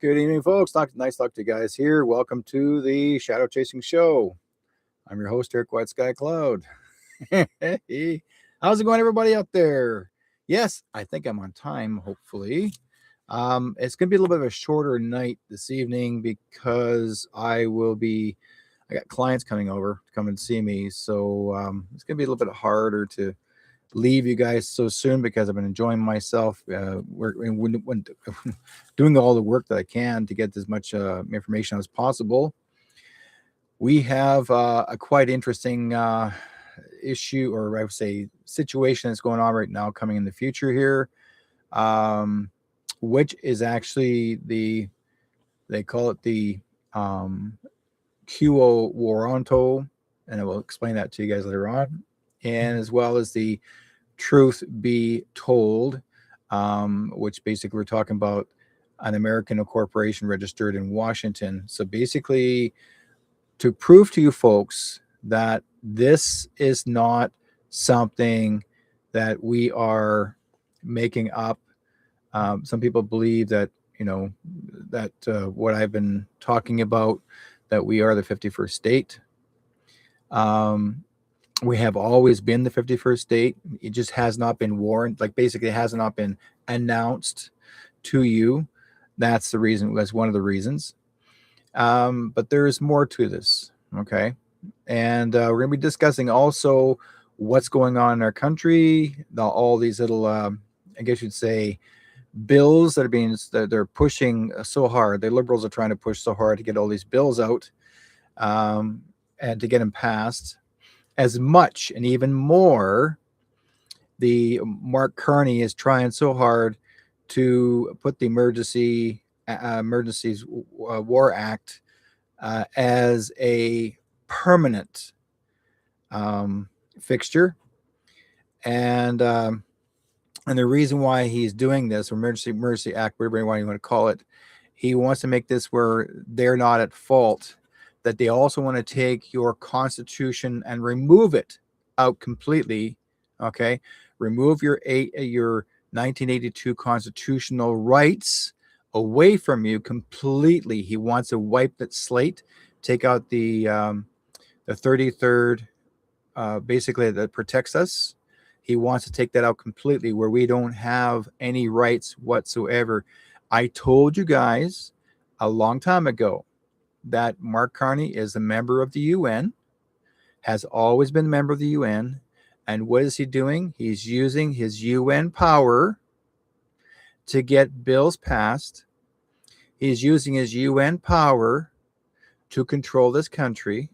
Good evening, folks. Nice talk to you guys here. Welcome to the Shadow Chasing Show. I'm your host, Eric White Sky Cloud. Hey, how's it going, everybody out there? Yes, I think I'm on time, hopefully. It's going to be a little bit of a shorter night this evening because I got clients coming over to come and see me. So it's going to be a little bit harder to leave you guys so soon because I've been enjoying myself, doing all the work that I can to get as much information as possible. We have a quite interesting issue, or I would say situation that's going on right now coming in the future here, which is actually they call it the QO Waranto, and I will explain that to you guys later on, and as well as the truth be told, which basically we're talking about an American corporation registered in Washington. So basically, to prove to you folks that this is not something that we are making up. Some people believe that, what I've been talking about, that we are the 51st state. We have always been the 51st state. It just has not been warned. Like basically, it has not been announced to you. That's the reason. That's one of the reasons. But there is more to this. Okay. And we're going to be discussing also what's going on in our country, all these little, I guess you'd say, bills that they're pushing so hard. The liberals are trying to push so hard to get all these bills out and to get them passed. As much and even more, the Mark Carney is trying so hard to put the Emergencies War Act as a permanent fixture, and the reason why he's doing this, Emergency Act, whatever you want to call it, he wants to make this where they're not at fault. That they also want to take your Constitution and remove it out completely. Okay, remove your 1982 constitutional rights away from you completely. He wants to wipe that slate, take out the 33rd, basically that protects us. He wants to take that out completely, where we don't have any rights whatsoever. I told you guys a long time ago that Mark Carney is a member of the UN, has always been a member of the UN. And what is he doing? He's using his UN power to get bills passed. He's using his UN power to control this country.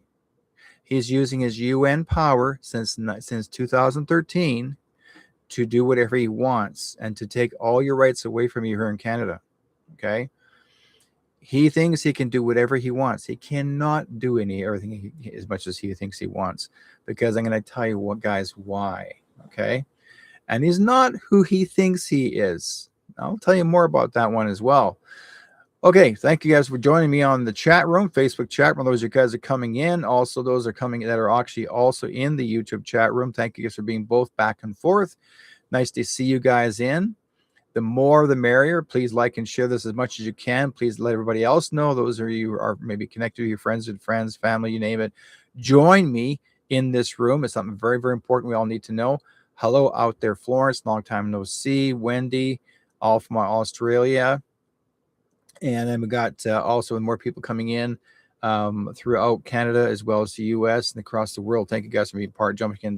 He's using his UN power since 2013 to do whatever he wants and to take all your rights away from you here in Canada. Okay? He thinks he can do whatever he wants. He cannot do everything as much as he thinks he wants, because I'm going to tell you what, guys, why. Okay, and he's not who he thinks he is. I'll tell you more about that one as well. Okay, thank you guys for joining me on the chat room, Facebook chat room. Those of you guys are coming in. Also, those are coming that are actually also in the YouTube chat room. Thank you guys for being both back and forth. Nice to see you guys in. The more the merrier. Please like and share this as much as you can. Please let everybody else know. Those of you who are maybe connected to your friends, family, you name it. Join me in this room. It's something very, very important we all need to know. Hello out there, Florence. Long time no see. Wendy, all from Australia. And then we got also more people coming in throughout Canada as well as the U.S. and across the world. Thank you guys for being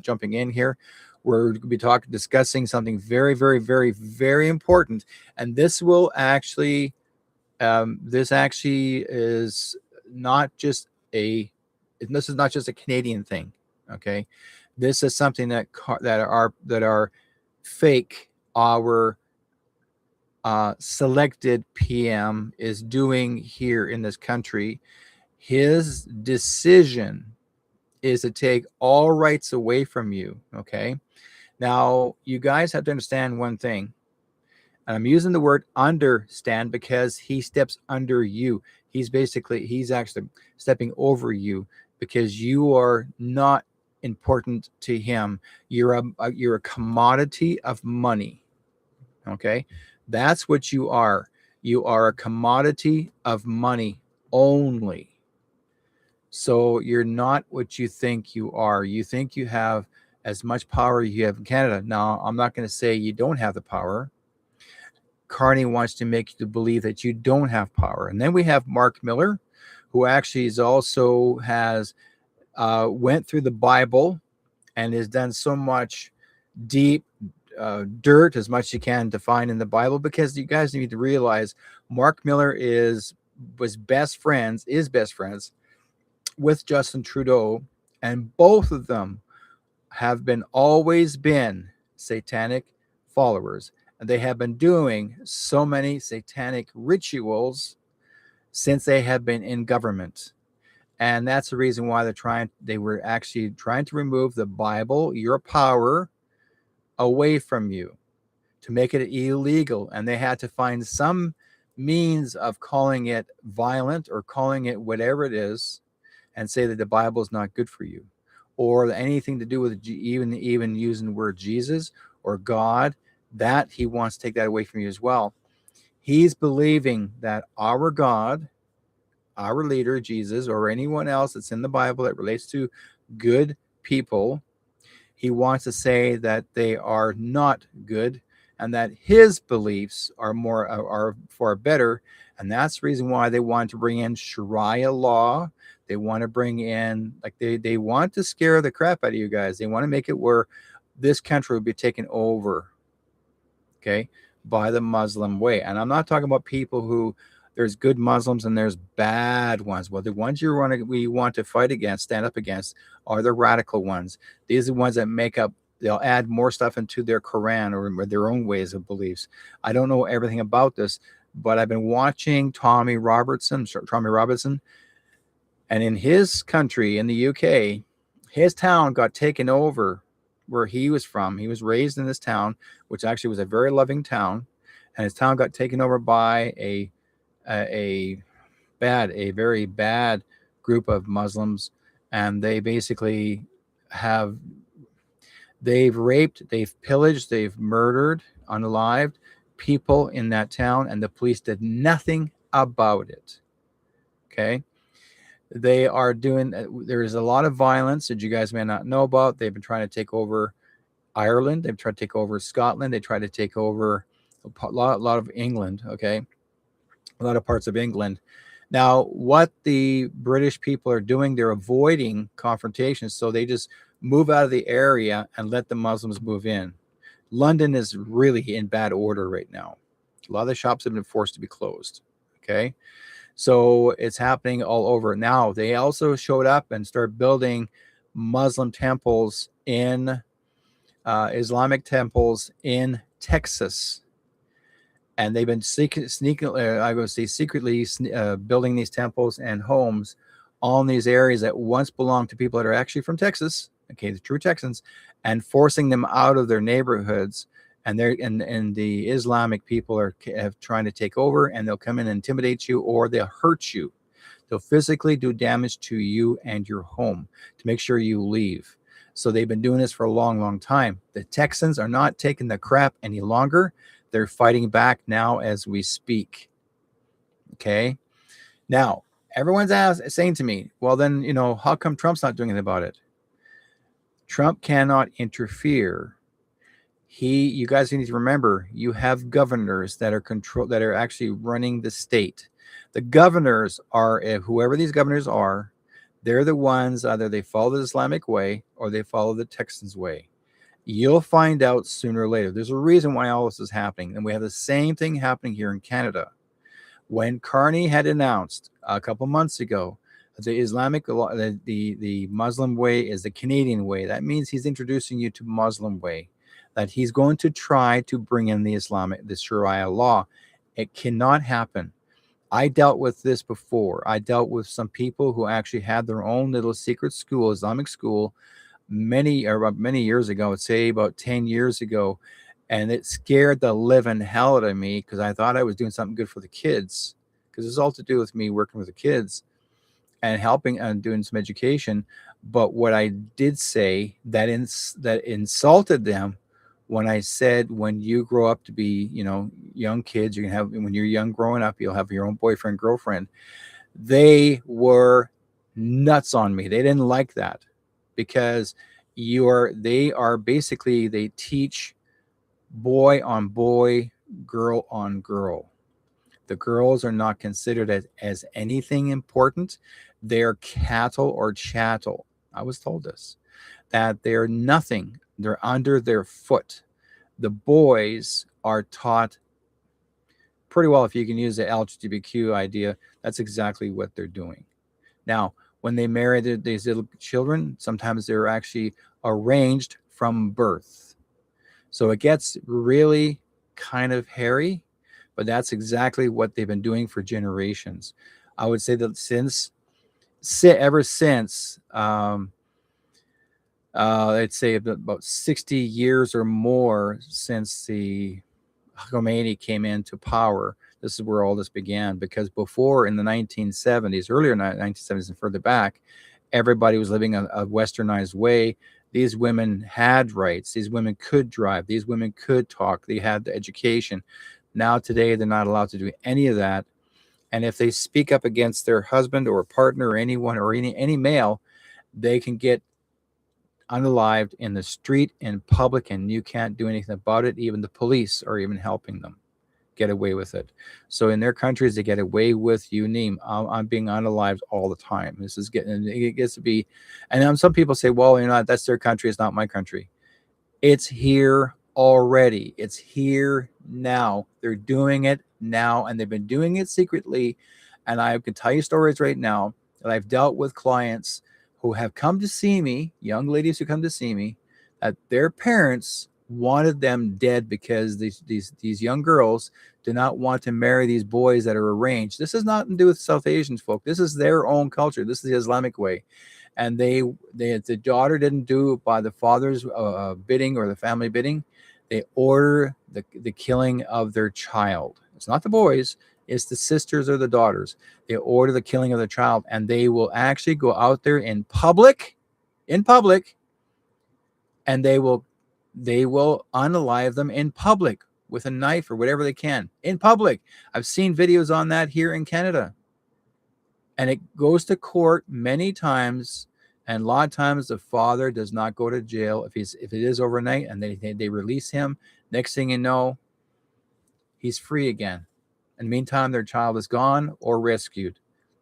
jumping in here. We're going to be discussing something very, very, very, very important, and this will actually, this is not just this is not just a Canadian thing. Okay, this is something that are fake. Our selected PM is doing here in this country. His decision is to take all rights away from you. Okay. Now, you guys have to understand one thing. And I'm using the word understand because he steps under you. He's actually stepping over you because you are not important to him. You're a commodity of money. Okay. That's what you are. You are a commodity of money only. So you're not what you think you are. You think you have as much power you have in Canada. Now, I'm not going to say you don't have the power. Carney wants to make you believe that you don't have power. And then we have Mark Miller, who actually is also has went through the Bible and has done so much deep dirt as much as you can to find in the Bible, because you guys need to realize Mark Miller was best friends with Justin Trudeau, and both of them have always been satanic followers, and they have been doing so many satanic rituals since they have been in government. And that's the reason why they were actually trying to remove the Bible, your power, away from you, to make it illegal. And they had to find some means of calling it violent or calling it whatever it is, and say that the Bible is not good for you, or anything to do with even using the word Jesus or God, that he wants to take that away from you as well. He's believing that our God, our leader, Jesus, or anyone else that's in the Bible that relates to good people, he wants to say that they are not good, and that his beliefs are far better. And that's the reason why they want to bring in Sharia law. They want to bring in, like, they want to scare the crap out of you guys. They want to make it where this country will be taken over, okay, by the Muslim way. And I'm not talking about people who, there's good Muslims and there's bad ones. Well, the ones we want to fight against, stand up against, are the radical ones. These are the ones that they'll add more stuff into their Quran or their own ways of beliefs. I don't know everything about this, but I've been watching Tommy Robertson, and in his country, in the UK, his town got taken over where he was from. He was raised in this town, which actually was a very loving town, and his town got taken over by a very bad group of Muslims, and they basically they've raped, they've pillaged, they've murdered, unalived people in that town, and the police did nothing about it. Okay. They are doing, there is a lot of violence that you guys may not know about. They've been trying to take over Ireland. They've tried to take over Scotland. They tried to take over a lot of England. Okay. A lot of parts of England. Now, what the British people are doing, they're avoiding confrontations. So they just move out of the area and let the Muslims move in. London is really in bad order right now. A lot of the shops have been forced to be closed. Okay. So it's happening all over. Now, they also showed up and started building Muslim temples Islamic temples in Texas. And they've been secretly building these temples and homes on these areas that once belonged to people that are actually from Texas, okay, the true Texans, and forcing them out of their neighborhoods. And the Islamic people are trying to take over, and they'll come in and intimidate you, or they'll hurt you. They'll physically do damage to you and your home to make sure you leave. So they've been doing this for a long, long time. The Texans are not taking the crap any longer. They're fighting back now as we speak. Okay. Now, everyone's saying to me, well, then, how come Trump's not doing anything about it? Trump cannot interfere. You guys need to remember, you have governors that are actually running the state. The governors are, whoever these governors are, they're the ones, either they follow the Islamic way or they follow the Texans way. You'll find out sooner or later. There's a reason why all this is happening. And we have the same thing happening here in Canada. When Carney had announced a couple months ago, the Islamic, the Muslim way is the Canadian way. That means he's introducing you to Muslim way, that he's going to try to bring in the Sharia law. It cannot happen. I dealt with this before. I dealt with some people who actually had their own little secret school, Islamic school, many years ago, I'd say about 10 years ago. And it scared the living hell out of me, because I thought I was doing something good for the kids, because it's all to do with me working with the kids and helping and doing some education. But what I did say that insulted them when I said, when you grow up to be, young kids, you can have, when you're young growing up, you'll have your own boyfriend, girlfriend. They were nuts on me. They didn't like that because they are basically, they teach boy on boy, girl on girl. The girls are not considered as anything important. They're cattle or chattel. I was told this, that they're nothing. They're under their foot. The boys are taught pretty well, if you can use the LGBTQ idea, that's exactly what they're doing. Now, when they marry these little children, sometimes they're actually arranged from birth. So it gets really kind of hairy, but that's exactly what they've been doing for generations. I would say that ever since, I'd say about 60 years or more since the Khomeini came into power, this is where all this began. Because before, in the 1970s, earlier 1970s and further back, everybody was living a westernized way. These women had rights. These women could drive. These women could talk. They had the education. Now today, they're not allowed to do any of that. And if they speak up against their husband or partner or anyone or any male, they can get unalived in the street, in public, and you can't do anything about it. Even the police are even helping them get away with it. So in their countries, they get away with, you name, I'm being unalived all the time. This is getting, it gets to be, and some people say, well, that's their country, it's not my country. It's here already. It's here now. They're doing it now, and they've been doing it secretly. And I can tell you stories right now that I've dealt with clients who have come to see me, young ladies who come to see me, that their parents wanted them dead because these young girls do not want to marry these boys that are arranged. This has nothing to do with South Asians, folk. This is their own culture. This is the Islamic way. And the daughter didn't do it by the father's bidding or the family bidding. They order the killing of their child. It's not the boys, it's the sisters or the daughters. They order the killing of the child, and they will actually go out there in public, and they will unalive them in public with a knife or whatever they can in public. I've seen videos on that here in Canada. And it goes to court many times, and a lot of times the father does not go to jail if it is overnight, and they release him. Next thing you know, he's free again. In the meantime, their child is gone or rescued.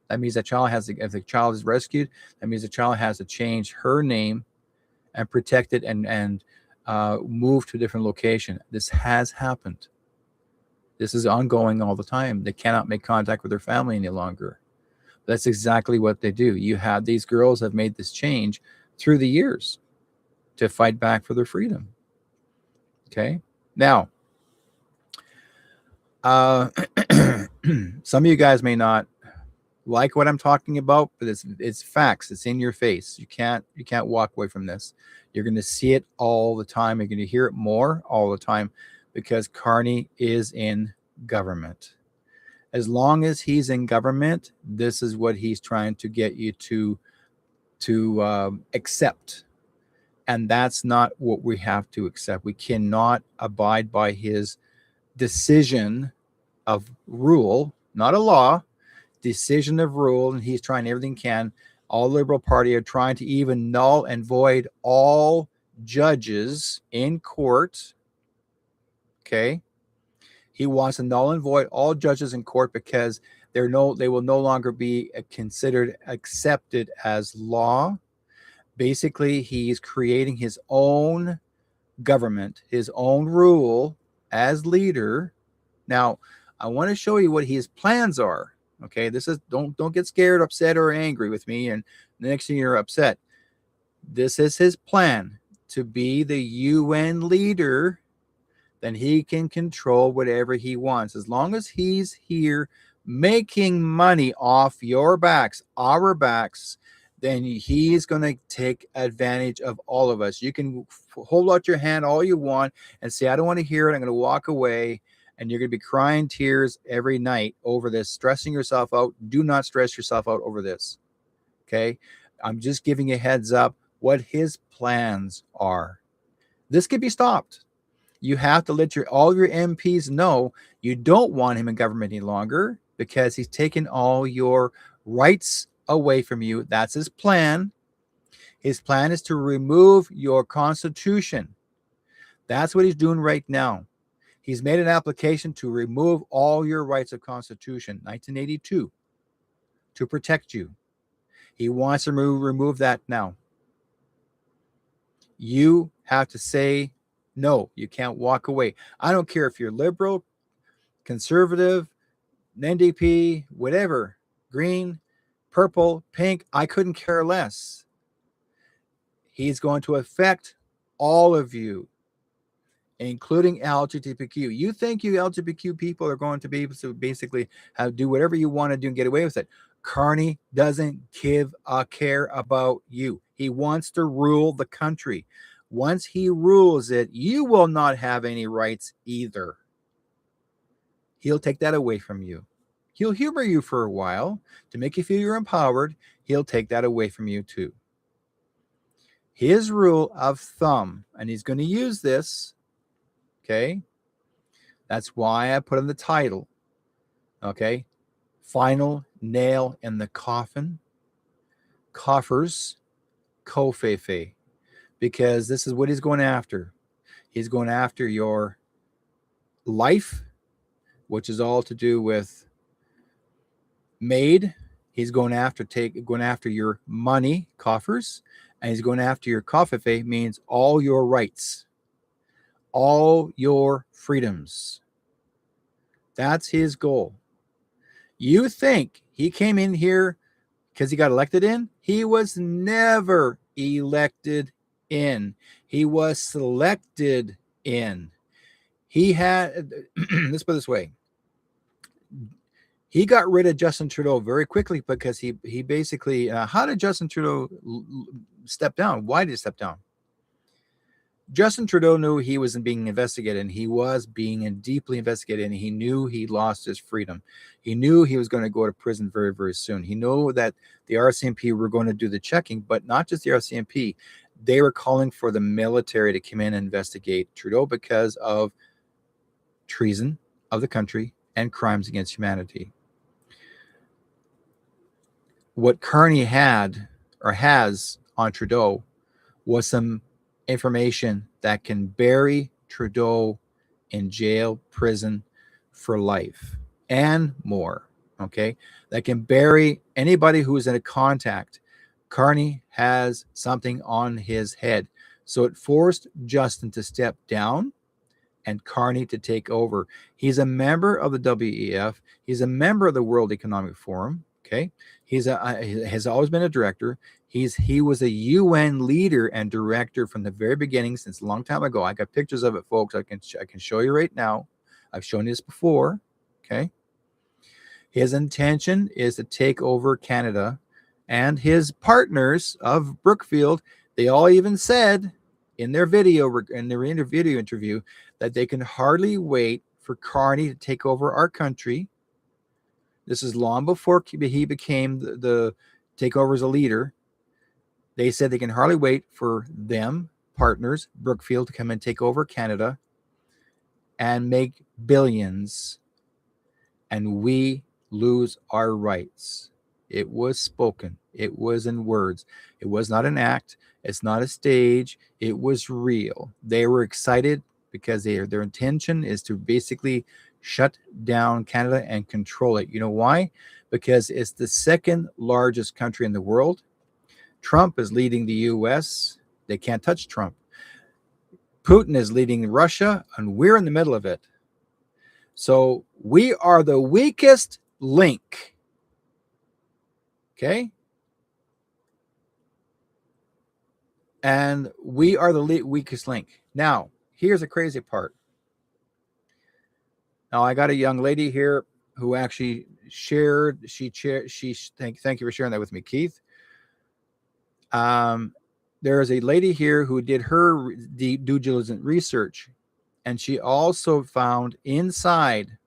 That means if the child is rescued, that means the child has to change her name and protect it and move to a different location. This has happened. This is ongoing all the time. They cannot make contact with their family any longer. That's exactly what they do. These girls have made this change through the years to fight back for their freedom. Okay. Now, some of you guys may not like what I'm talking about, but it's facts. It's in your face. You can't walk away from this. You're going to see it all the time. You're going to hear it more all the time because Carney is in government. As long as he's in government, this is what he's trying to get you to accept. And that's not what we have to accept. We cannot abide by his decision of rule, not a law, decision of rule. And he's trying everything he can. All Liberal Party are trying to even null and void all judges in court. Okay. He wants to null and void all judges in court because they will no longer be considered accepted as law. Basically, he's creating his own government, his own rule as leader. Now, I want to show you what his plans are. Okay, this is don't get scared, upset, or angry with me, and the next thing you're upset. This is his plan to be the UN leader. Then he can control whatever he wants. As long as he's here making money off your backs, our backs, then he's going to take advantage of all of us. You can hold out your hand all you want and say, I don't want to hear it. I'm going to walk away. And you're going to be crying tears every night over this, stressing yourself out. Do not stress yourself out over this. Okay? I'm just giving you a heads up what his plans are. This could be stopped. You have to let all your MPs know you don't want him in government any longer because he's taken all your rights away from you. That's his plan. His plan is to remove your constitution. That's what he's doing right now. He's made an application to remove all your rights of Constitution, 1982, to protect you. He wants to remove that now. You have to say no. You can't walk away. I don't care if you're liberal, conservative, NDP, whatever, green, purple, pink, I couldn't care less. He's going to affect all of you, including LGBTQ. You think you LGBTQ people are going to be able to basically do whatever you want to do and get away with it. Carney doesn't give a care about you. He wants to rule the country. Once he rules it, you will not have any rights either. He'll take that away from you. He'll humor you for a while to make you feel you're empowered. He'll take that away from you too. His rule of thumb, and he's going to use this, okay? That's why I put in the title, okay? Final nail in the coffin, Coffers, Cofefe, because this is what he's going after. He's going after your life, which is all to do with made. He's going after your money, coffers, and he's going after your Cofefe, means all your rights, all your freedoms. That's his goal. You think he came in here because he got elected in? He was never elected in. He was selected in. He had, let's put it this way. He got rid of Justin Trudeau very quickly because he basically, how did Justin Trudeau step down? Why did he step down? Justin Trudeau knew he wasn't being investigated, and he was being deeply investigated, and he knew he lost his freedom. He knew he was going to go to prison very, very soon. He knew that the RCMP were going to do the checking, but not just the RCMP. They were calling for the military to come in and investigate Trudeau because of treason of the country and crimes against humanity. What Carney had or has on Trudeau was some information that can bury Trudeau in jail, prison for life and more. Okay, that can bury anybody who is in a contact. Carney has something on his head, so it forced Justin to step down and Carney to take over. He's a member of the WEF. He's a member of the World Economic Forum. Okay, has always been a director. He was a UN leader and director from the very beginning, since a long time ago. I got pictures of it, folks. I can show you right now. I've shown you this before. Okay, his intention is to take over Canada, and his partners of Brookfield, they all even said in their video interview that they can hardly wait for Carney to take over our country. This is long before he became the takeover as a leader. They said they can hardly wait for them, partners, Brookfield, to come and take over Canada and make billions, and we lose our rights. It was spoken. It was in words. It was not an act. It's not a stage. It was real. They were excited because their intention is to basically shut down Canada and control it. You know why? Because it's the second largest country in the world. Trump is leading the US. They can't touch Trump. Putin is leading Russia, and we're in the middle of it. So we are the weakest link. Okay? And we are the weakest link. Now, here's the crazy part. Now, I got a young lady here who actually shared. Thank you for sharing that with me, Keith. There is a lady here who did her due diligence research, and she also found inside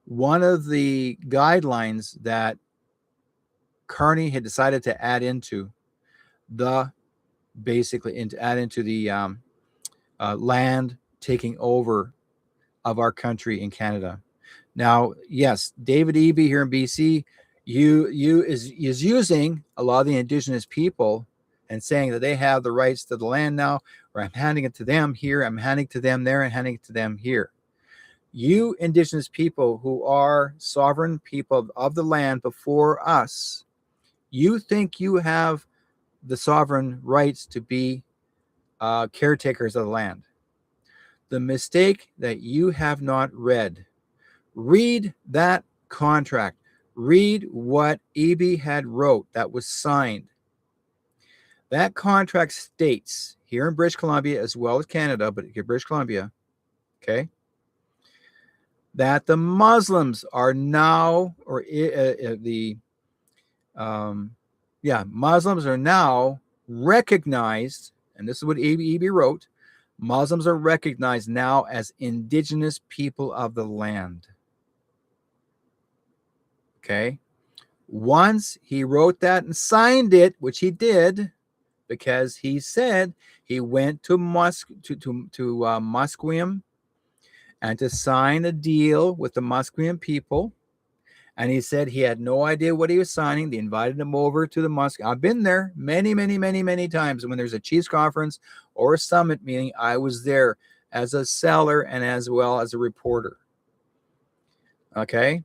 one of the guidelines that Carney had decided to add into the land taking over of our country in Canada. Now, yes, David Eby here in BC, is using a lot of the Indigenous people and saying that they have the rights to the land now, or I'm handing it to them here, I'm handing it to them there, and handing it to them here. You Indigenous people who are sovereign people of the land before us, you think you have the sovereign rights to be caretakers of the land. The mistake that you have not read. Read that contract. Read what Eby had wrote that was signed. That contract states here in British Columbia as well as Canada, but British Columbia, okay, that the Muslims are now, or Muslims are now recognized, and this is what Eby wrote, Muslims are recognized now as indigenous people of the land. Okay. Once he wrote that and signed it, which he did, because he said he went to Musqueam and to sign a deal with the Musqueam people. And he said he had no idea what he was signing. They invited him over to the Musqueam. I've been there many, many, many, many times. And when there's a Chiefs conference or a summit meeting, I was there as a seller and as well as a reporter. Okay.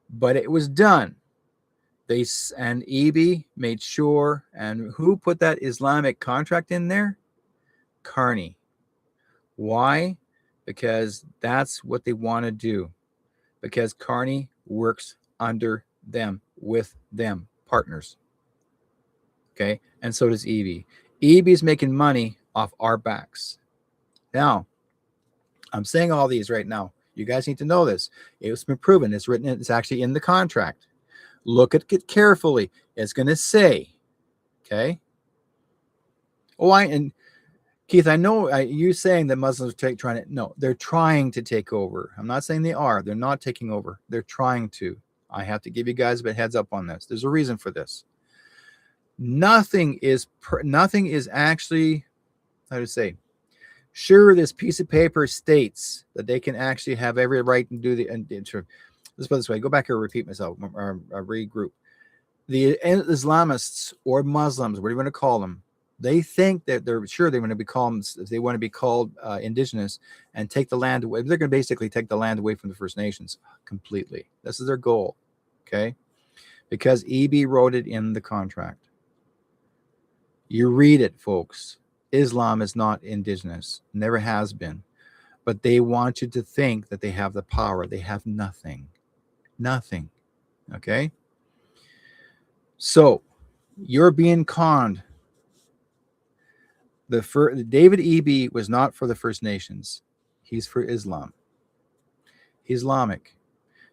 But it was done. And Eby made sure, and who put that Islamic contract in there? Carney. Why? Because that's what they want to do. Because Carney works under them, with them, partners. Okay, and so does Eby. Eby's making money off our backs. Now, I'm saying all these right now. You guys need to know this. It's been proven. It's written. It's actually in the contract. Look at it carefully. It's going to say, okay. Oh, and Keith, I know you saying that Muslims are trying to. No, they're trying to take over. I'm not saying they are. They're not taking over. They're trying to. I have to give you guys a heads up on this. There's a reason for this. Nothing is actually, how to say. Sure, this piece of paper states that they can actually have every right and do the. Let's put it this way. Go back here and repeat myself. Regroup. The Islamists or Muslims, what do you want to call them? They think that they're sure they want to be called. They want to be called indigenous and take the land away. They're going to basically take the land away from the First Nations completely. This is their goal, okay? Because Eby wrote it in the contract. You read it, folks. Islam is not indigenous. Never has been. But they want you to think that they have the power. They have nothing. Nothing. Okay? So, you're being conned. David Eby was not for the First Nations. He's for Islam. Islamic.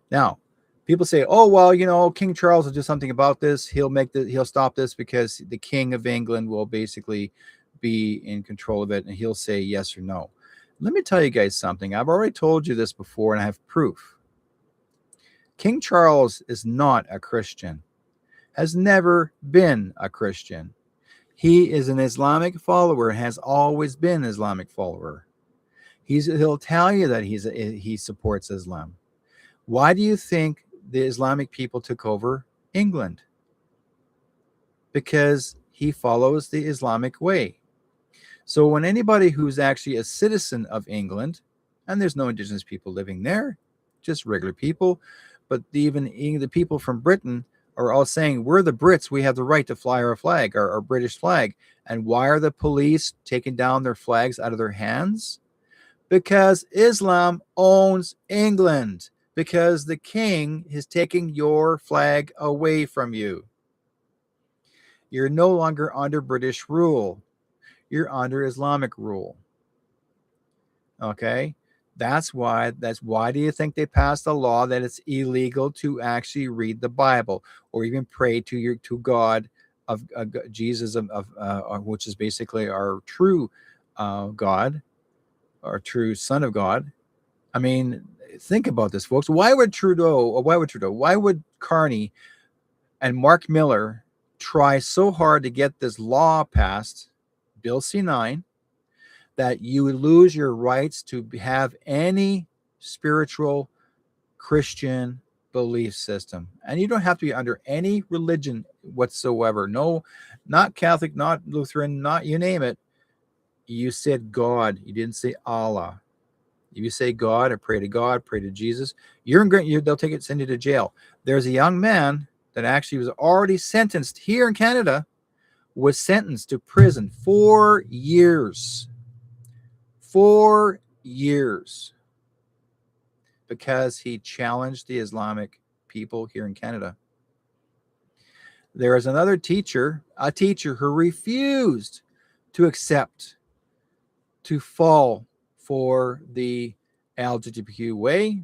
Now, people say, "Oh, well, you know, King Charles will do something about this. He'll stop this because the King of England will basically be in control of it, and he'll say yes or no." Let me tell you guys something. I've already told you this before, and I have proof. King Charles is not a Christian. Has never been a Christian. He is an Islamic follower, has always been an Islamic follower. He'll tell you that he supports Islam. Why do you think the Islamic people took over England? Because he follows the Islamic way. So when anybody who's actually a citizen of England, and there's no indigenous people living there, just regular people, but even the people from Britain are all saying, we're the Brits, we have the right to fly our flag, our British flag. And why are the police taking down their flags out of their hands? Because Islam owns England. Because the king is taking your flag away from you. You're no longer under British rule. You're under Islamic rule. Okay? That's why do you think they passed a law that it's illegal to actually read the Bible or even pray to God of Jesus which is basically our true God, our true Son of God. I mean, think about this, folks. Why would Carney and Mark Miller try so hard to get this law passed, Bill C-9, that you would lose your rights to have any spiritual Christian belief system. And you don't have to be under any religion whatsoever. No, not Catholic, not Lutheran, not you name it. You said God. You didn't say Allah. If you say God or pray to Jesus, they'll take it, send you to jail. There's a young man that actually was already sentenced here in Canada, was sentenced to prison 4 years. 4 years. Because he challenged the Islamic people here in Canada. There is another teacher, a teacher who refused to accept, to fall for the LGBTQ way,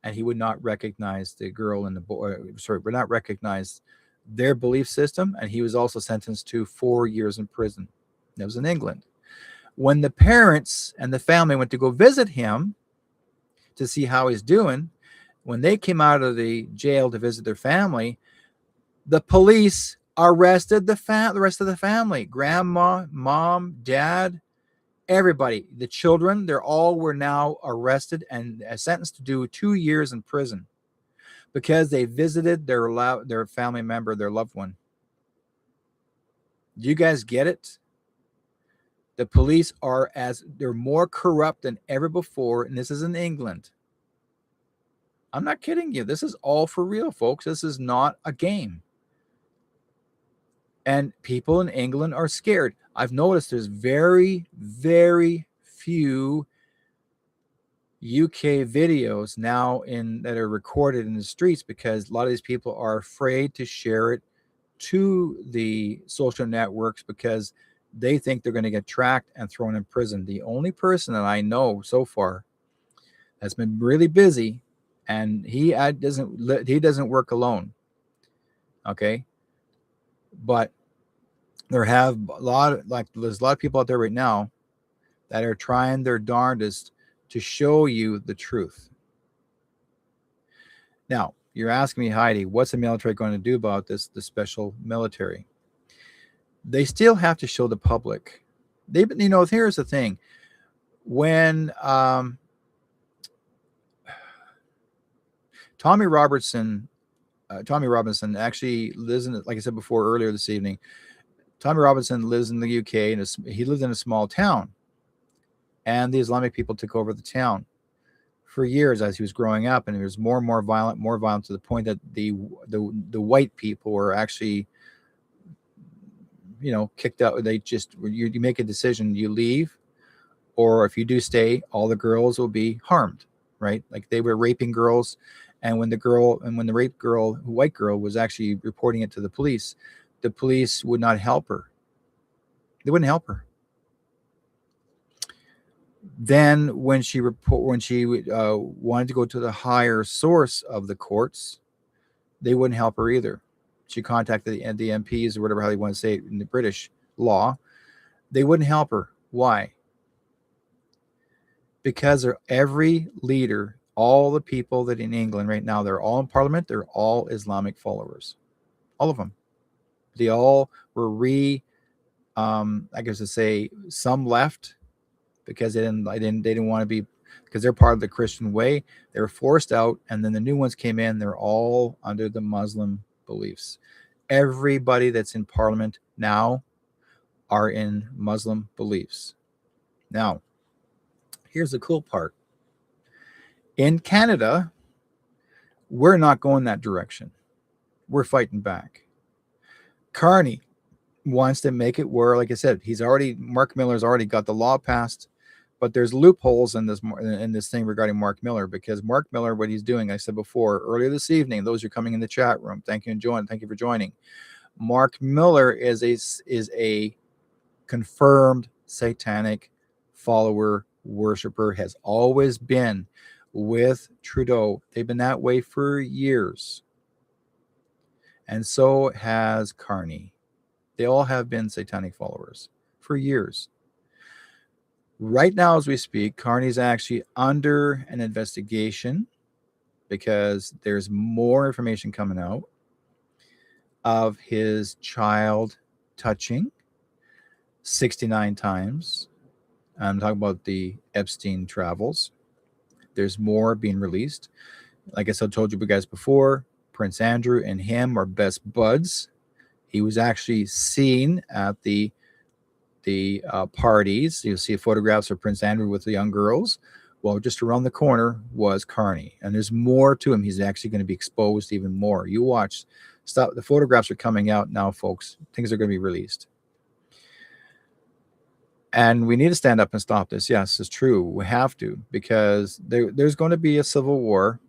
and he would not recognize the girl and the boy, would not recognize their belief system, and he was also sentenced to 4 years in prison. That was in England. When the parents and the family went to go visit him to see how he's doing, when they came out of the jail to visit their family, the police arrested the rest of the family, grandma, mom, dad, everybody, the children. They all were now arrested and sentenced to do 2 years in prison because they visited their family member, their loved one. Do you guys get it? The police they're more corrupt than ever before, and this is in England. I'm not kidding you. This is all for real, folks. This is not a game. And people in England are scared. I've noticed there's very, very few UK videos now that are recorded in the streets because a lot of these people are afraid to share it to the social networks because they think they're going to get tracked and thrown in prison. The only person that I know so far that's been really busy, and he doesn't work alone. Okay, but there's a lot of people out there right now that are trying their darndest to show you the truth. Now, you're asking me, Heidi, what's the military going to do about this? The special military. They still have to show the public. Here's the thing. When Tommy Robinson actually lives in, like I said before earlier this evening, Tommy Robinson lives in the UK, and he lived in a small town. And the Islamic people took over the town for years as he was growing up, and it was more and more violent to the point that the white people were actually, kicked out. They just, you make a decision, you leave, or if you do stay, all the girls will be harmed, right? Like they were raping girls, and when the raped girl, white girl, was actually reporting it to the police would not help her. They wouldn't help her. Then when she wanted to go to the higher source of the courts, they wouldn't help her either. She contacted the MPs or whatever, how they want to say it in the British law. They wouldn't help her. Why? Because every leader, all the people that in England right now, they're all in parliament, they're all Islamic followers. All of them. They all were some left because they didn't want to be, because they're part of the Christian way. They were forced out, and then the new ones came in. They're all under the Muslim beliefs. Everybody that's in parliament now are in Muslim beliefs. Now, here's the cool part. In Canada, we're not going that direction. We're fighting back. Carney wants to make it where, like I said, Mark Miller's already got the law passed, but there's loopholes in this thing regarding Mark Miller, because Mark Miller, what he's doing, I said before, earlier this evening, those who are coming in the chat room, thank you for joining. Mark Miller is a confirmed satanic follower, worshiper, has always been with Trudeau. They've been that way for years. And so has Carney. They all have been satanic followers for years. Right now, as we speak, Carney's actually under an investigation because there's more information coming out of his child touching 69 times I'm talking about the Epstein travels. There's more being released. Like I said, told you guys before, Prince Andrew and him are best buds. He was actually seen at the parties. You'll see photographs of Prince Andrew with the young girls. Well, just around the corner was Carney, and there's more to him. He's actually going to be exposed even more. You watch, stop. The photographs are coming out now, folks. Things are going to be released, and we need to stand up and stop this. Yes, it's true. We have to, because there's going to be a civil war,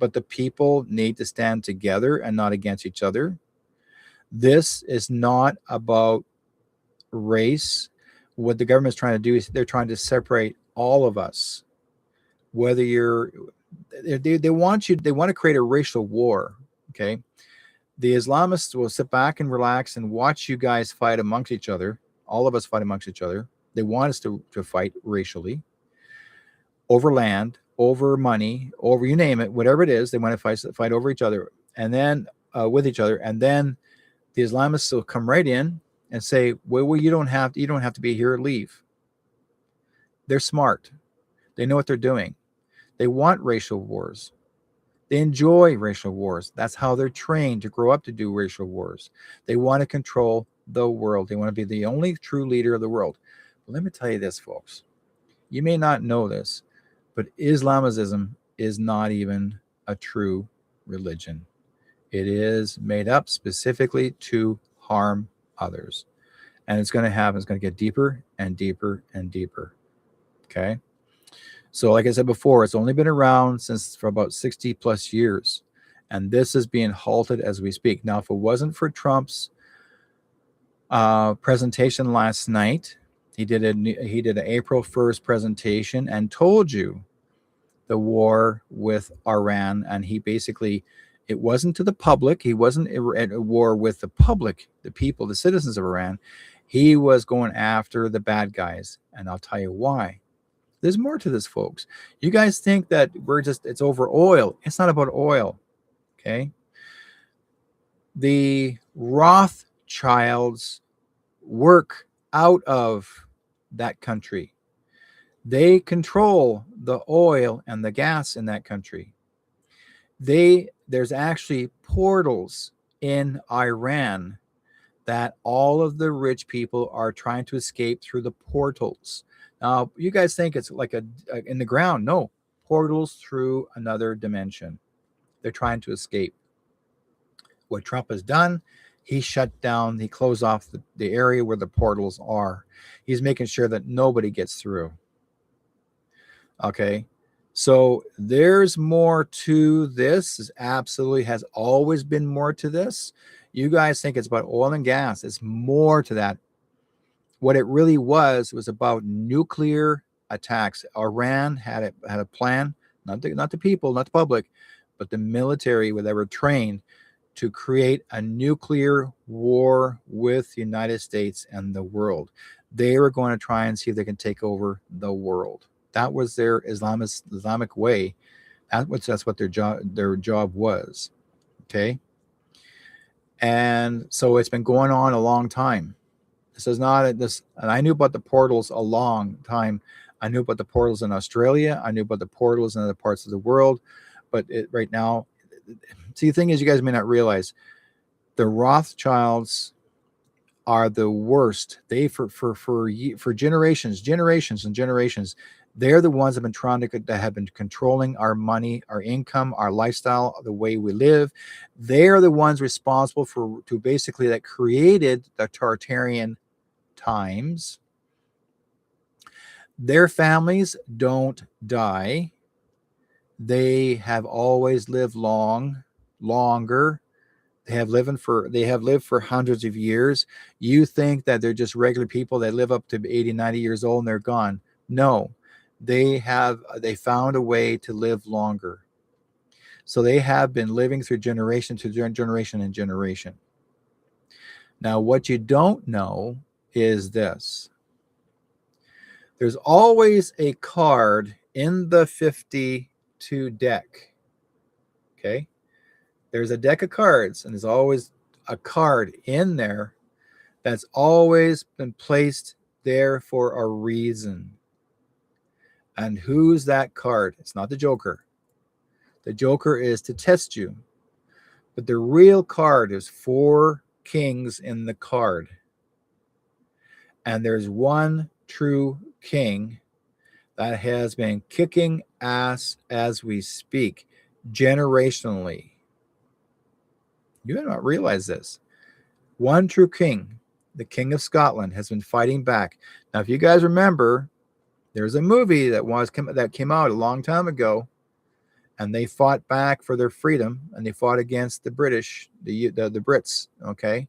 but the people need to stand together and not against each other. This is not about race. What the government is trying to do is they're trying to separate all of us. Whether you're, they want you, they want to create a racial war. Okay, the Islamists will sit back and relax and watch you guys fight amongst each other. All of us fight amongst each other. They want us to fight racially, over land, over money, over you name it, whatever it is. They want to fight over each other, and then with each other, and then the Islamists will come right in and say, well, you don't have to be here, leave. They're smart. They know what they're doing. They want racial wars. They enjoy racial wars. That's how they're trained to grow up to do racial wars. They want to control the world. They want to be the only true leader of the world. But let me tell you this, folks. You may not know this, but Islamism is not even a true religion. It is made up specifically to harm others. And it's going to happen. It's going to get deeper and deeper and deeper. Okay. So like I said before, it's only been around since for about 60 plus years. And this is being halted as we speak. Now, if it wasn't for Trump's presentation last night, he did an April 1st presentation and told you the war with Iran. And he basically, it wasn't to the public. He wasn't at a war with the public, the people, the citizens of Iran. He was going after the bad guys. And I'll tell you why. There's more to this, folks. You guys think that it's over oil. It's not about oil. Okay. The Rothschilds work out of that country. They control the oil and the gas in that country. There's actually portals in Iran that all of the rich people are trying to escape through the portals. Now, you guys think it's like in the ground. No, portals through another dimension. They're trying to escape. What Trump has done, he shut down, he closed off the area where the portals are. He's making sure that nobody gets through. Okay, so there's more to this. Absolutely has always been more to this. You guys think it's about oil and gas. It's more to that. What it really was about nuclear attacks. Iran had a plan, not the people, not the public, but the military, where they were trained to create a nuclear war with the United States and the world. They were going to try and see if they can take over the world. That was their Islamic way. That's what their job was. Okay. And so it's been going on a long time. This is not this, and I knew about the portals a long time. I knew about the portals in Australia. I knew about the portals in other parts of the world. But right now, see, the thing is, you guys may not realize the Rothschilds are the worst. They for generations and generations, they're the ones that have been controlling our money, our income, our lifestyle, the way we live. They are the ones responsible that created the totalitarian times. Their families don't die. They have always lived longer. They have lived for hundreds of years. You think that they're just regular people that live up to 80, 90 years old and they're gone. No, they found a way to live longer. So they have been living through generation to generation and generation. Now, what you don't know is this. There's always a card in the 52 deck. Okay? There's a deck of cards, and there's always a card in there that's always been placed there for a reason. And who's that card? It's not the Joker. The Joker is to test you. But the real card is 4 kings in the card. And there's one true king that has been kicking ass as we speak, generationally. You do not realize this. One true king, the King of Scotland, has been fighting back. Now, if you guys remember, there's a movie that came out a long time ago, and they fought back for their freedom, and they fought against the British, the Brits. Okay,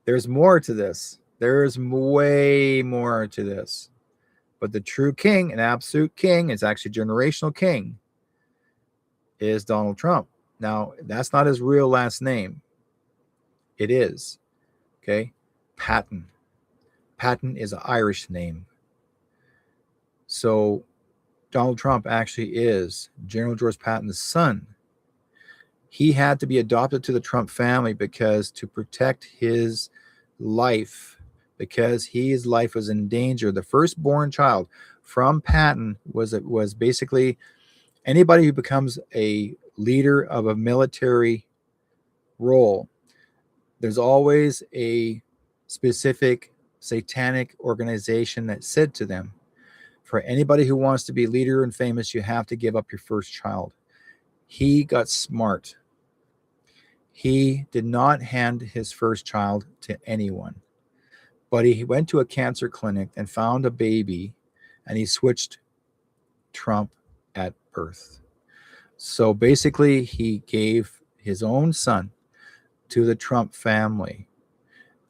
there's more to this. There's way more to this. But the true king, an absolute king, is actually a generational king, is Donald Trump. Now, that's not his real last name. It is. Okay? Patton. Patton is an Irish name. So Donald Trump actually is General George Patton's son. He had to be adopted to the Trump family because to protect his life, because his life was in danger. The firstborn child from Patton was basically anybody who becomes a leader of a military role. There's always a specific satanic organization that said to them, for anybody who wants to be leader and famous, you have to give up your first child. He got smart. He did not hand his first child to anyone, but he went to a cancer clinic and found a baby, and he switched Trump at birth. So basically, he gave his own son to the Trump family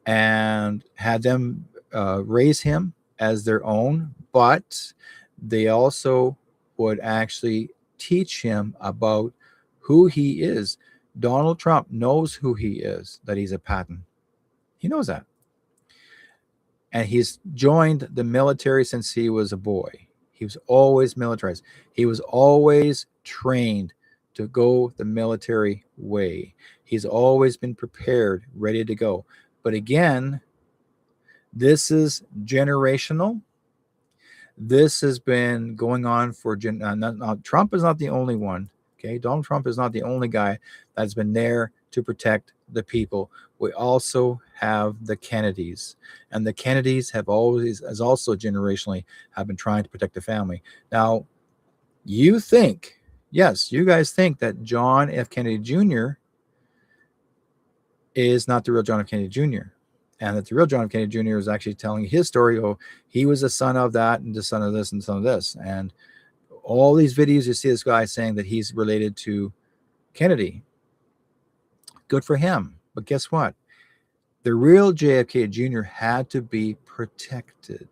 and had them raise him as their own, but they also would actually teach him about who he is. Donald Trump knows who he is, that he's a Patton. He knows that. And he's joined the military since he was a boy. He was always militarized. He was always trained to go the military way. He's always been prepared, ready to go. But again, this is generational. This has been going on for Trump is not the only one. Okay, Donald Trump is not the only guy that's been there to protect the people. We also have the Kennedys, and the Kennedys have always, as also generationally, have been trying to protect the family. Now, you think, yes, you guys think that John F. Kennedy Jr. is not the real John F. Kennedy Jr., and that the real John F. Kennedy Jr. is actually telling his story. Oh, he was the son of that, and the son of this, and the son of this, and all these videos you see this guy saying that he's related to Kennedy. Good for him. But guess what? The real JFK Jr. had to be protected.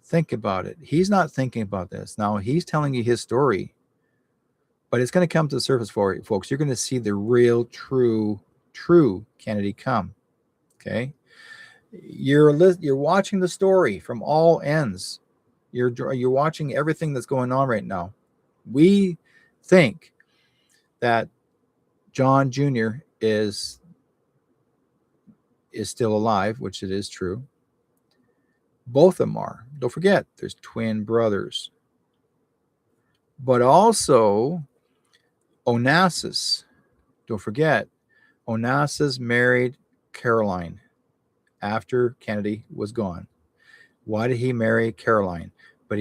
Think about it. He's not thinking about this. Now, he's telling you his story, but it's going to come to the surface for you, folks. You're going to see the real, true Kennedy come. Okay? You're watching the story from all ends. You're watching everything that's going on right now. We think that John Jr. is still alive, which it is true. Both of them are. Don't forget, there's twin brothers. But also Onassis. Don't forget, Onassis married Caroline after Kennedy was gone. Why did he marry Caroline? But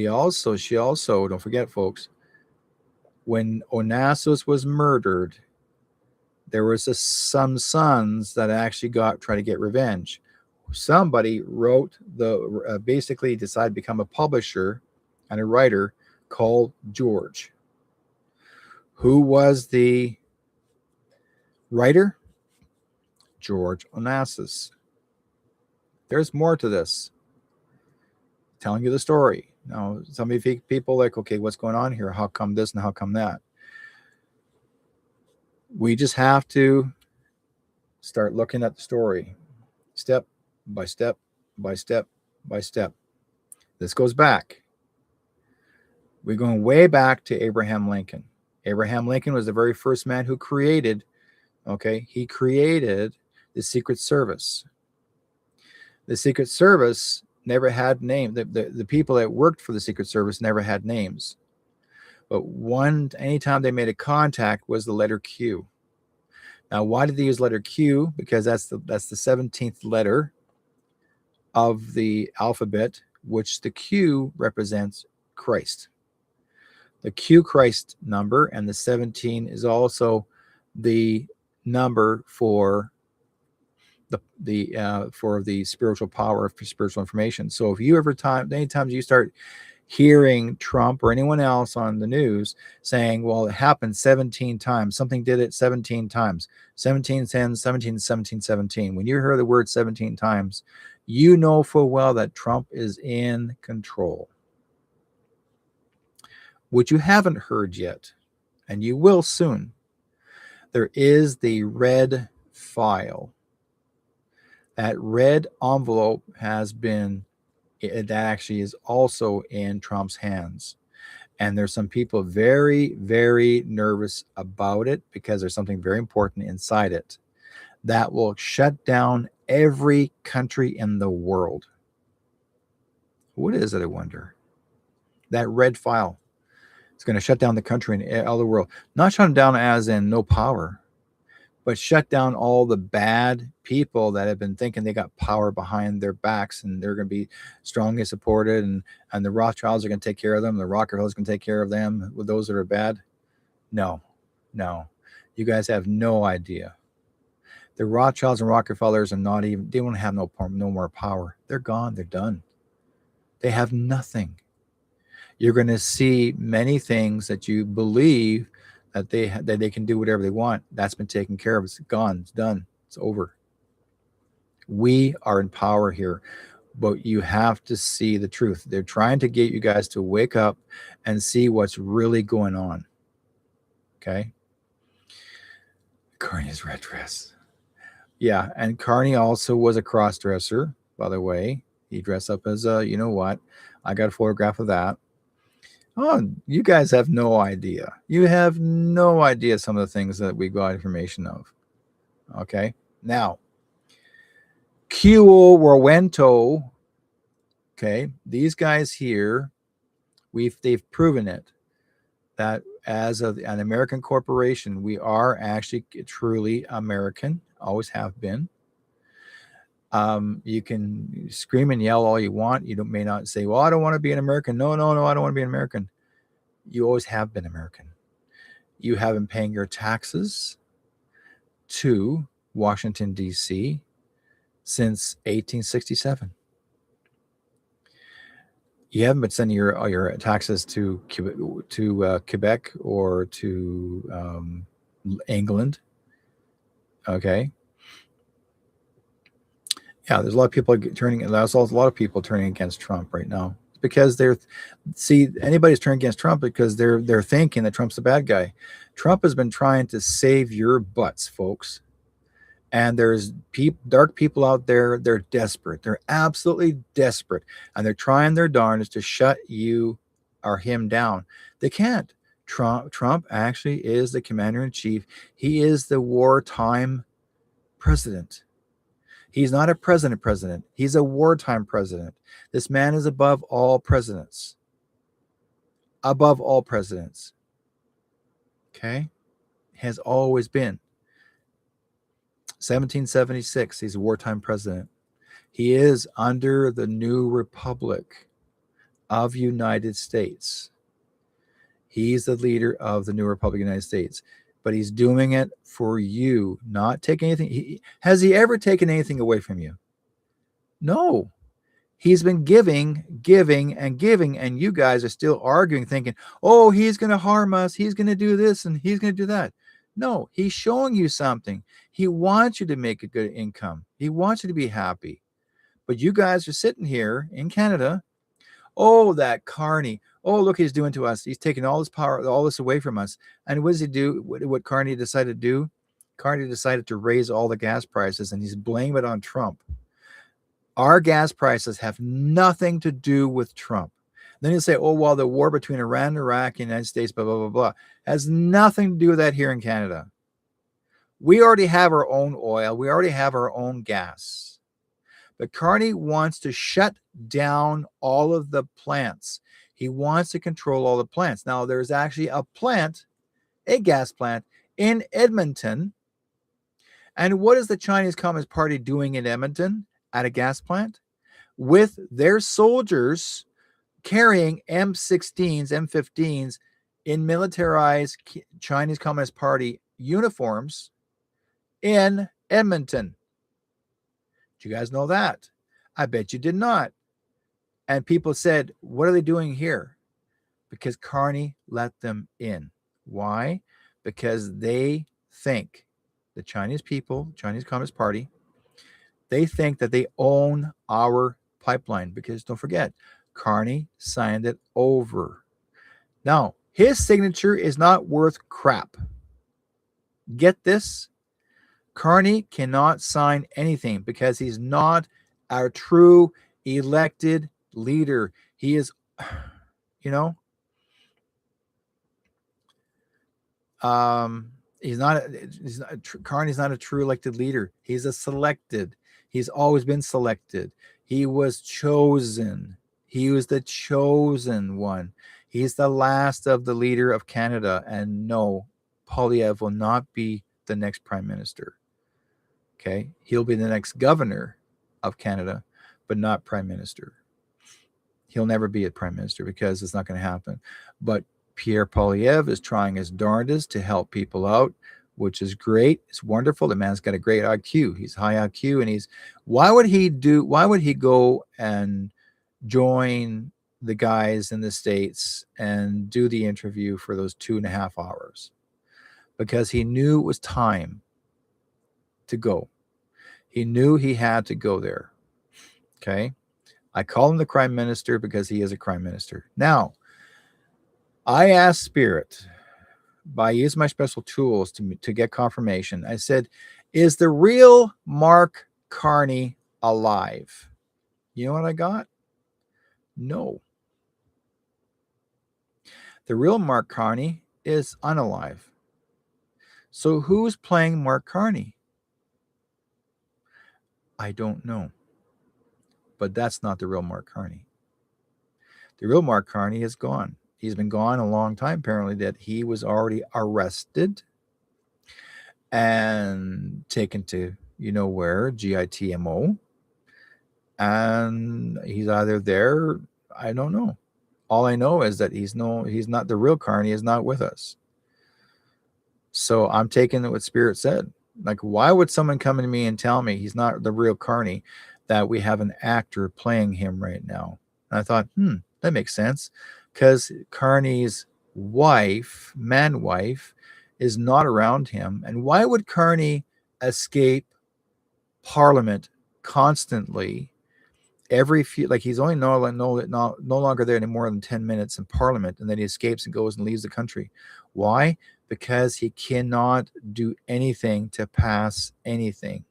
she also, don't forget, folks, when Onassis was murdered, there was some sons that actually tried to get revenge. Somebody wrote basically decided to become a publisher and a writer called George. Who was the writer? George Onassis. There's more to this. Telling you the story. Now, some of you people like, okay, what's going on here? How come this and how come that? We just have to start looking at the story step by step by step by step. This goes back. We're going way back to Abraham Lincoln. Abraham Lincoln was the very first man who created, he created the Secret Service. The Secret Service never had name. The people that worked for the Secret Service never had names. But anytime they made a contact was the letter Q. Now, why did they use letter Q? Because that's the 17th letter of the alphabet, which the Q represents Christ. The Q Christ number, and the 17 is also the number for the spiritual power, for spiritual information. So if you anytime you start hearing Trump or anyone else on the news saying, well, it happened 17 times, something did it 17 times, 17, 10, 17, 17, 17. When you hear the word 17 times, you know full well that Trump is in control. What you haven't heard yet, and you will soon, there is the red file. That red envelope that actually is also in Trump's hands. And there's some people very, very nervous about it because there's something very important inside it that will shut down every country in the world. What is it, I wonder? That red file is going to shut down the country and all the world. Not shut them down as in no power, but shut down all the bad people that have been thinking they got power behind their backs and they're going to be strongly supported, and the Rothschilds are going to take care of them. The Rockefellers can take care of them with those that are bad. No. You guys have no idea. The Rothschilds and Rockefellers they don't have no more power. They're gone. They're done. They have nothing. You're going to see many things that you believe that they can do whatever they want. That's been taken care of. It's gone. It's done. It's over. We are in power here, but you have to see the truth. They're trying to get you guys to wake up and see what's really going on. Okay? Carney's red dress. Yeah, and Carney also was a cross-dresser, by the way. He dressed up as you know what? I got a photograph of that. Oh, you guys have no idea. You have no idea some of the things that we got information of. Okay. Now, Quo Rowento. Okay. These guys here, they've proven it that as an American corporation, we are actually truly American. Always have been. You can scream and yell all you want. You may not say, well, I don't want to be an American. No, I don't want to be an American. You always have been American. You have been paying your taxes to Washington, D.C. since 1867. You haven't been sending your taxes to Quebec or to England. Okay. Yeah, there's a lot of people there's a lot of people turning against Trump right now. It's because anybody's turning against Trump because they're thinking that Trump's the bad guy. Trump has been trying to save your butts, folks. And there's dark people out there. They're desperate. They're absolutely desperate. And they're trying their darndest to shut you or him down. They can't. Trump actually is the commander-in-chief. He is the wartime president. He's not a president. He's a wartime president. This man is above all presidents. Above all presidents. Okay? Has always been. 1776, he's a wartime president. He is under the new republic of United States. He's the leader of the new republic of the United States. But he's doing it for you, not taking anything. Has he ever taken anything away from you? No. He's been giving, and you guys are still arguing, thinking, oh, he's going to harm us. He's going to do this, and he's going to do that. No, he's showing you something. He wants you to make a good income. He wants you to be happy. But you guys are sitting here in Canada. Oh, that Carney. Oh, look what he's doing to us. He's taking all this power, all this away from us. And what does he do? What Carney decided to do? Carney decided to raise all the gas prices, and he's blaming it on Trump. Our gas prices have nothing to do with Trump. Then you say, oh, well, the war between Iran and Iraq and the United States, blah, blah, blah, blah, has nothing to do with that here in Canada. We already have our own oil. We already have our own gas. But Carney wants to shut down all of the plants. He wants to control all the plants. Now, there's actually a gas plant in Edmonton. And what is the Chinese Communist Party doing in Edmonton at a gas plant? With their soldiers carrying M16s, M15s in militarized Chinese Communist Party uniforms in Edmonton. Did you guys know that? I bet you did not. And people said, what are they doing here? Because Carney let them in. Why? Because they think, the Chinese people, Chinese Communist Party, they think that they own our pipeline. Because don't forget, Carney signed it over. Now, his signature is not worth crap. Get this? Carney cannot sign anything because he's not our true elected leader. He is, Carney's not a true elected leader. He's a selected. He's always been selected. He was chosen. He was the chosen one. He's the last of the leader of Canada. And no, Poilievre will not be the next prime minister. Okay? He'll be the next governor of Canada, but not prime minister. He'll never be a prime minister because it's not going to happen. But Pierre Poilievre is trying his darndest to help people out, which is great. It's wonderful. The man's got a great IQ. He's high IQ, and why would he go and join the guys in the States and do the interview for those 2.5 hours? Because he knew it was time to go. He knew he had to go there. Okay. I call him the crime minister because he is a crime minister. Now, I asked Spirit, by using my special tools to get confirmation. I said, is the real Mark Carney alive? You know what I got? No. The real Mark Carney is unalive. So who's playing Mark Carney? I don't know. But that's not the real Mark Carney. The real Mark Carney is gone. He's been gone a long time, apparently, that he was already arrested and taken to, where, GITMO. And he's either there, I don't know. All I know is that he's not the real Carney, is not with us. So I'm taking what Spirit said. Like, why would someone come to me and tell me he's not the real Carney, that we have an actor playing him right now? And I thought, that makes sense. Because Carney's man wife, is not around him. And why would Carney escape Parliament constantly? He's only no longer there any more than 10 minutes in Parliament, and then he escapes and goes and leaves the country. Why? Because he cannot do anything to pass anything.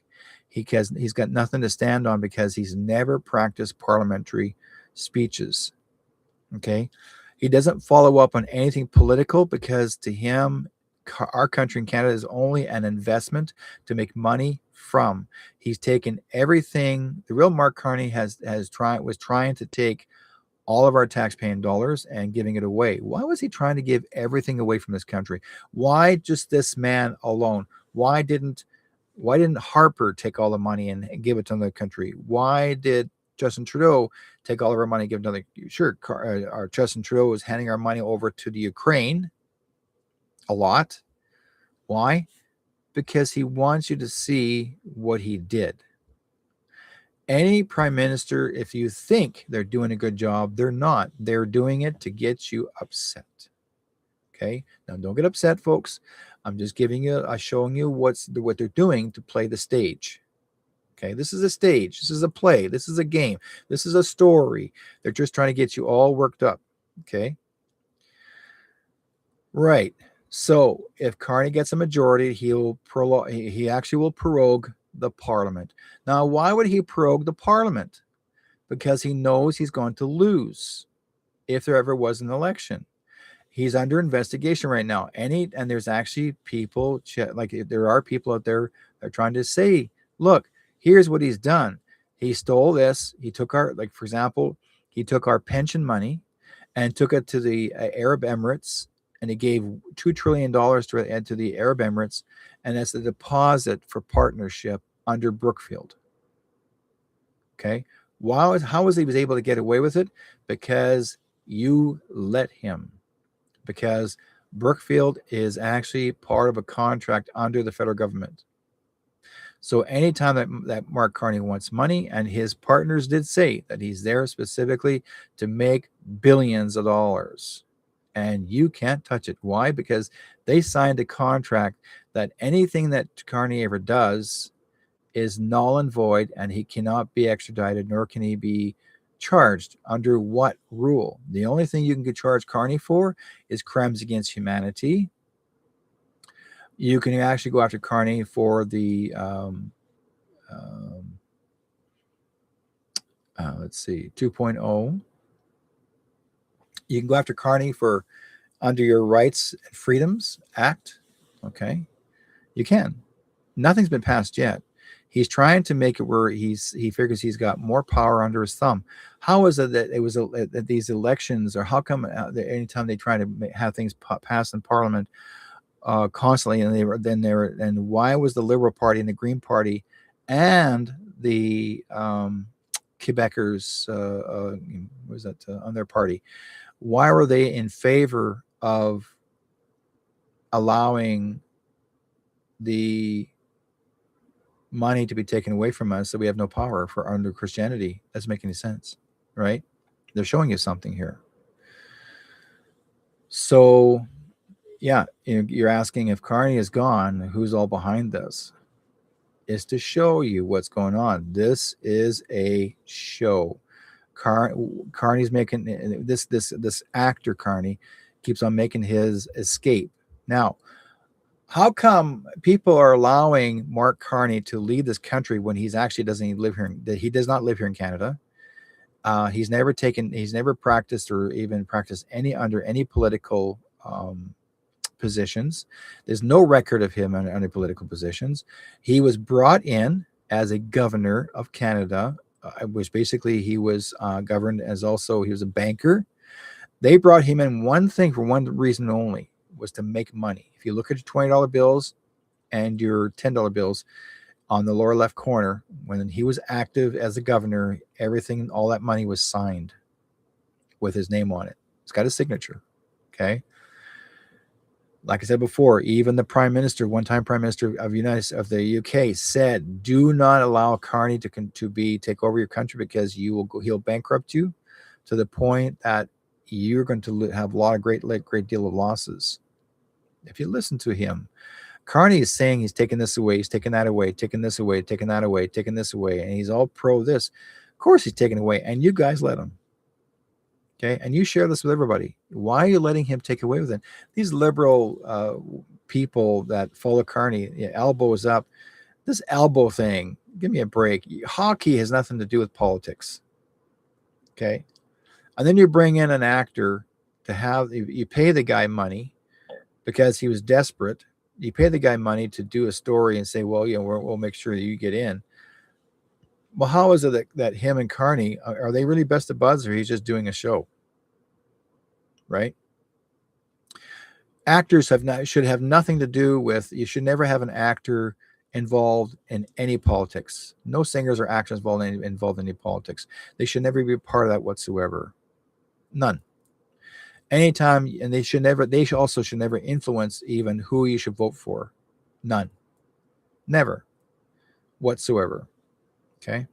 He's got nothing to stand on because he's never practiced parliamentary speeches. Okay? He doesn't follow up on anything political because to him, our country in Canada is only an investment to make money from. He's taken everything. The real Mark Carney was trying to take all of our taxpaying dollars and giving it away. Why was he trying to give everything away from this country? Why just this man alone? Why didn't Harper take all the money and give it to another country? Why did Justin Trudeau take all of our money and give it to another? Sure, our Justin Trudeau was handing our money over to the Ukraine a lot. Why? Because he wants you to see what he did. Any prime minister, if you think they're doing a good job, they're not. They're doing it to get you upset. Okay? Now, don't get upset, folks. I'm just showing you what they're doing to play the stage. Okay? This is a stage. This is a play. This is a game. This is a story. They're just trying to get you all worked up. Okay? Right. So if Carney gets a majority, he actually will prorogue the Parliament. Now, why would he prorogue the Parliament? Because he knows he's going to lose if there ever was an election. He's under investigation right now. And there's actually there are people out there that are trying to say, look, here's what he's done. He stole this. He took our, like, for example, he took our pension money and took it to the Arab Emirates, and he gave $2 trillion to the Arab Emirates, and that's the deposit for partnership under Brookfield. Okay. How was he was able to get away with it? Because you let him. Because Brookfield is actually part of a contract under the federal government. So anytime that Mark Carney wants money, and his partners did say that he's there specifically to make billions of dollars, and you can't touch it. Why? Because they signed a contract that anything that Carney ever does is null and void, and he cannot be extradited, nor can he be charged. Under what rule? The only thing you can charge Carney for is crimes against humanity. You can actually go after Carney for the let's see, 2.0. You can go after Carney for under your Rights and Freedoms Act. Okay, you can. Nothing's been passed yet. He's trying to make it where he figures he's got more power under his thumb. How is it that it was that these elections, or how come anytime they try to have things passed in Parliament constantly, and why was the Liberal Party and the Green Party and the Quebecers what was that on their party? Why were they in favor of allowing the money to be taken away from us so we have no power for under Christianity? Doesn't make any sense, right? They're showing you something here. So, yeah, you're asking if Carney is gone, who's all behind this? Is to show you what's going on. This is a show. Carney's making this actor Carney keeps on making his escape. Now, how come people are allowing Mark Carney to leave this country when he's actually doesn't even live here? He does not live here in Canada. He's never practiced or even practiced under any political positions. There's no record of him under political positions. He was brought in as a governor of Canada, which basically he was governed as also, he was a banker. They brought him in for one reason only, was to make money. If you look at your $20 bills and your $10 bills on the lower left corner, when he was active as a governor, everything, all that money was signed with his name on it. It's got a signature. Okay. Like I said before, even the prime minister, one-time prime minister of the UK, said, "Do not allow Carney to take over your country because he'll bankrupt you to the point that you're going to have a lot of great deal of losses." If you listen to him, Carney is saying he's taking this away, he's taking that away, taking this away, taking that away, taking this away, and he's all pro this. Of course, he's taking away, and you guys let him. Okay, and you share this with everybody. Why are you letting him take away with it? These liberal people that follow Carney, elbows up. This elbow thing, give me a break. Hockey has nothing to do with politics. Okay, and then you bring in an actor you pay the guy money because he was desperate. You pay the guy money to do a story and say, well, we'll make sure that you get in. Well, how is it that him and Carney, are they really best of buds, or he's just doing a show? Right? Actors should have nothing to do with, you should never have an actor involved in any politics. No singers or actors involved in any politics. They should never be a part of that whatsoever. None. Anytime, and they also should never influence even who you should vote for. None. Never. Whatsoever. Okay.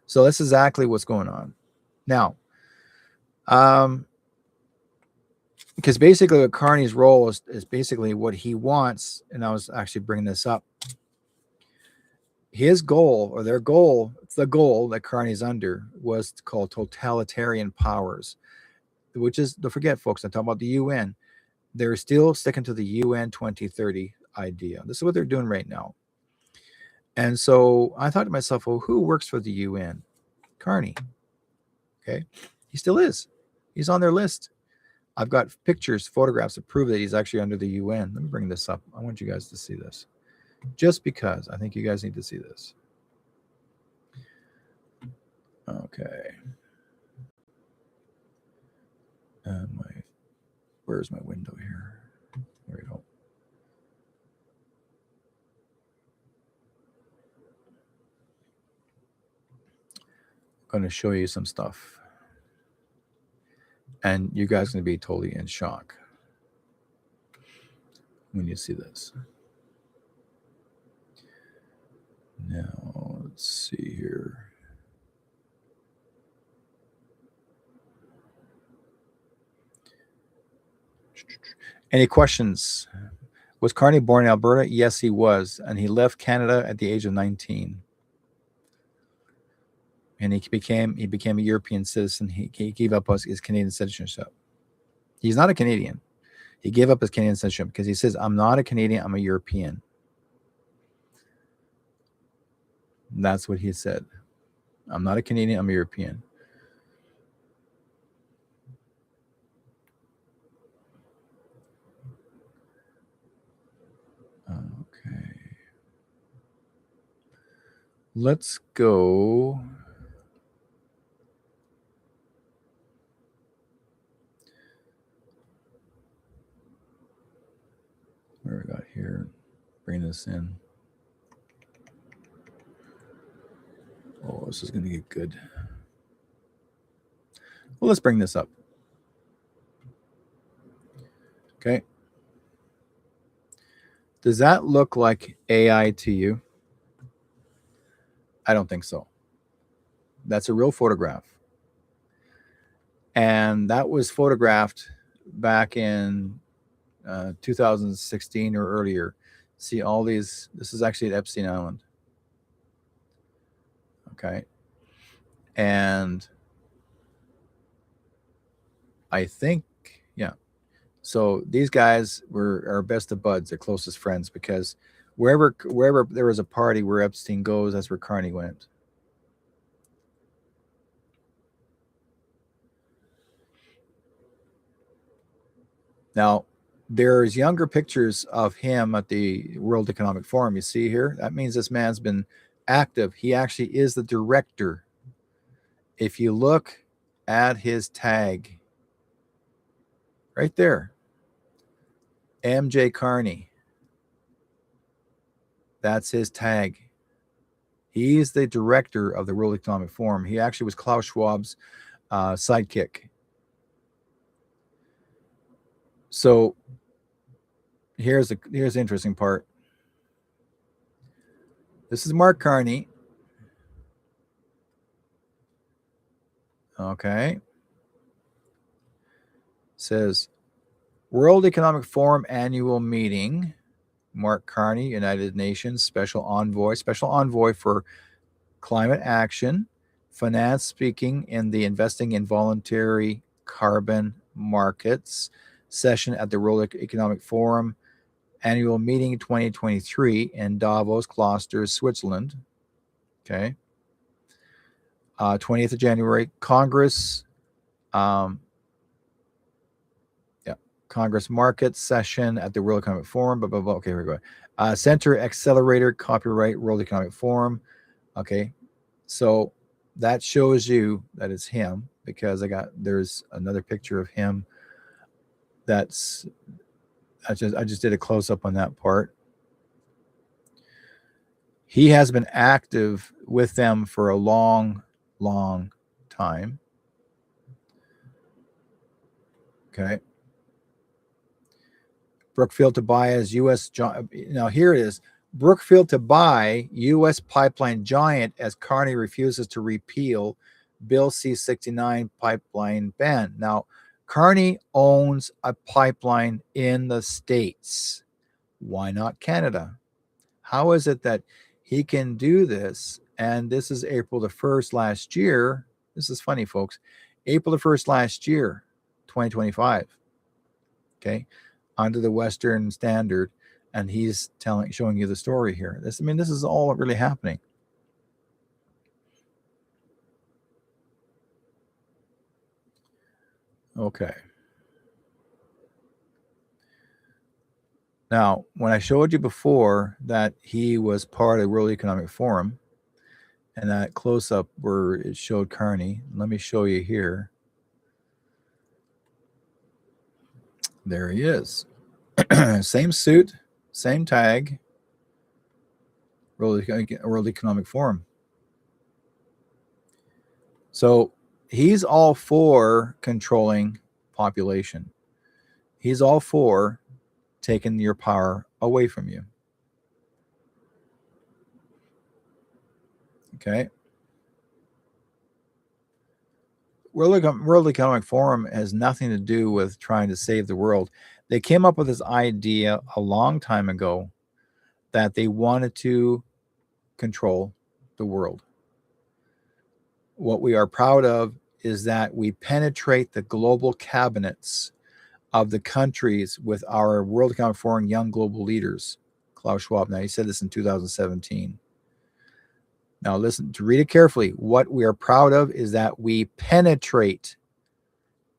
So that's exactly what's going on. Now, because basically what Carney's role is basically what he wants, and I was actually bringing this up. His goal, or their goal, the goal that Carney's under, was called totalitarian powers, which is, don't forget, folks, I'm talking about the UN. They're still sticking to the UN 2030 idea. This is what they're doing right now. And so I thought to myself, well, who works for the UN? Carney. Okay. He still is. He's on their list. I've got pictures, photographs that prove that he's actually under the UN. Let me bring this up. I want you guys to see this. Just because I think you guys need to see this. Okay. Where's my window here? There we go. I'm going to show you some stuff. And you guys are going to be totally in shock when you see this. Now, let's see here. Any questions? Was Carney born in Alberta? Yes, he was. And he left Canada at the age of 19. And he became a European citizen. He gave up his Canadian citizenship. He's not a Canadian. He gave up his Canadian citizenship because he says, I'm not a Canadian, I'm a European. And that's what he said. I'm not a Canadian, I'm a European. Okay. Let's go. Where we got here? Bring this in. Oh, this is going to get good. Well, let's bring this up. Okay. Does that look like AI to you? I don't think so. That's a real photograph. And that was photographed back in 2016 or earlier. See all these, this is actually at Epstein Island. Okay. And I think, yeah. So these guys were our best of buds, their closest friends, because wherever there was a party where Epstein goes, that's where Carney went. Now, there's younger pictures of him at the World Economic Forum. You see here? That means this man's been active. He actually is the director. If you look at his tag, right there, MJ Carney, that's his tag. He's the director of the World Economic Forum. He actually was Klaus Schwab's sidekick. So here's the interesting part. This is Mark Carney. Okay. Says World Economic Forum annual meeting. Mark Carney, United Nations special envoy for climate action, finance speaking in the investing in voluntary carbon markets session at the World Economic Forum annual meeting 2023 in Davos, Klosters, Switzerland. Okay. 20th of January, Congress. Congress market session at the World Economic Forum. Blah, blah, blah. Okay, here we go. Center Accelerator Copyright World Economic Forum. Okay. So that shows you that it's him, because there's another picture of him. I just did a close up on that part. He has been active with them for a long, long time. Okay. Brookfield to buy as U.S. Now here it is. Brookfield to buy U.S. pipeline giant as Carney refuses to repeal Bill C-69 pipeline ban. Now, Carney owns a pipeline in the States. Why not Canada? How is it that he can do this? And this is April the 1st last year. This is funny, folks. April the 1st last year, 2025. Okay. Under the Western Standard, and he's showing you the story here. This is all really happening. Okay. Now, when I showed you before that he was part of the World Economic Forum, And that close-up where it showed Carney, let me show you here. There he is. Same suit, same tag. World Economic Forum. So he's all for controlling population. He's all for taking your power away from you. Okay. World Economic Forum has nothing to do with trying to save the world. They came up with this idea a long time ago that they wanted to control the world. What we are proud of is that we penetrate the global cabinets of the countries with our World Economic Forum young global leaders. Klaus Schwab. Now, he said this in 2017. Now, listen, to read it carefully. What we are proud of is that we penetrate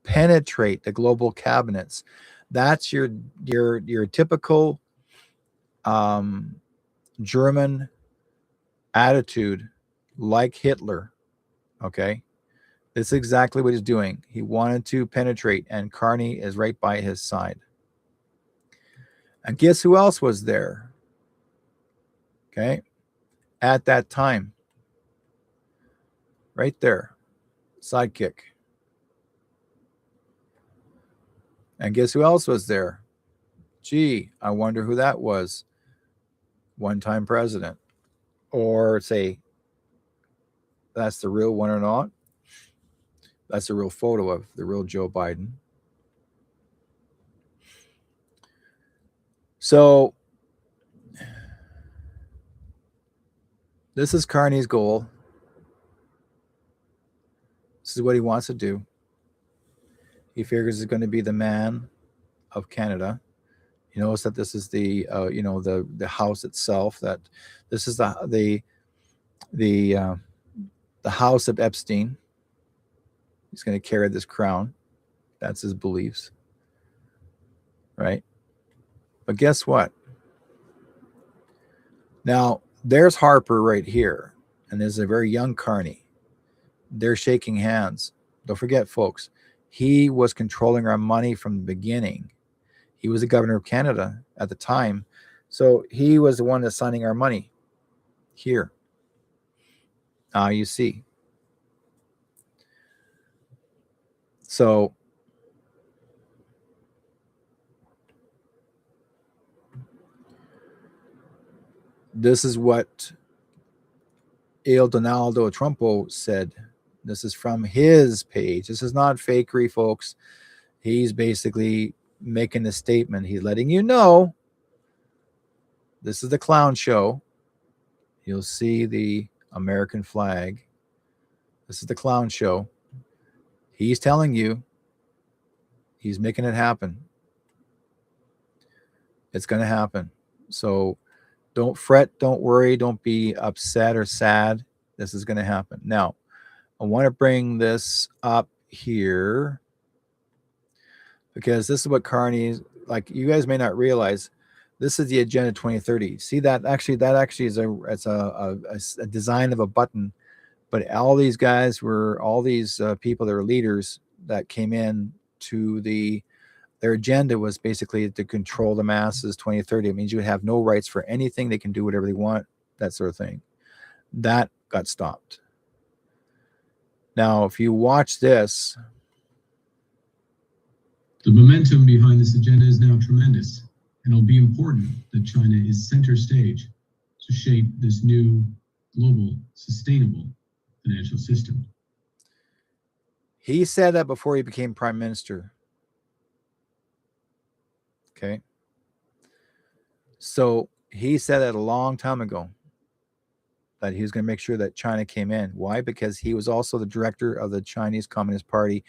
the global cabinets. That's your typical German attitude, like Hitler. Okay, this is exactly what he's doing. He wanted to penetrate, and Carney is right by his side. And guess who else was there? Okay, at that time, right there, sidekick. And guess who else was there? Gee, I wonder who that was. One-time president. Or say, that's the real one or not. That's a real photo of the real Joe Biden. So this is Carney's goal. This is what he wants to do. He figures he's going to be the man of Canada. You notice that this is the the house itself. That this is the house of Epstein. He's going to carry this crown. That's his beliefs, right? But guess what? Now there's Harper right here, and there's a very young Carney. They're shaking hands. Don't forget, folks, he was controlling our money from the beginning. He was the governor of Canada at the time. So he was the one that's signing our money here. You see. So this is what Il Donaldo Trumpo said. This is from his page. This is not fakery, folks. He's basically making a statement. He's letting you know this is the clown show. You'll see the American flag. This is the clown show. He's telling you he's making it happen. It's going to happen. So don't fret, don't worry, don't be upset or sad. This is going to happen. Now, I want to bring this up here because this is what Carney's like. You guys may not realize this is the Agenda 2030. See that actually is a design of a button, but all these guys were all these people that were leaders that came in to their agenda was basically to control the masses. 2030. It means you would have no rights for anything. They can do whatever they want, that sort of thing. That got stopped. Now, if you watch this, the momentum behind this agenda is now tremendous, and it'll be important that China is center stage to shape this new global sustainable financial system. He said that before he became prime minister. Okay. So he said that a long time ago that he was going to make sure that China came in. Why? Because he was also the director of the Chinese Communist Party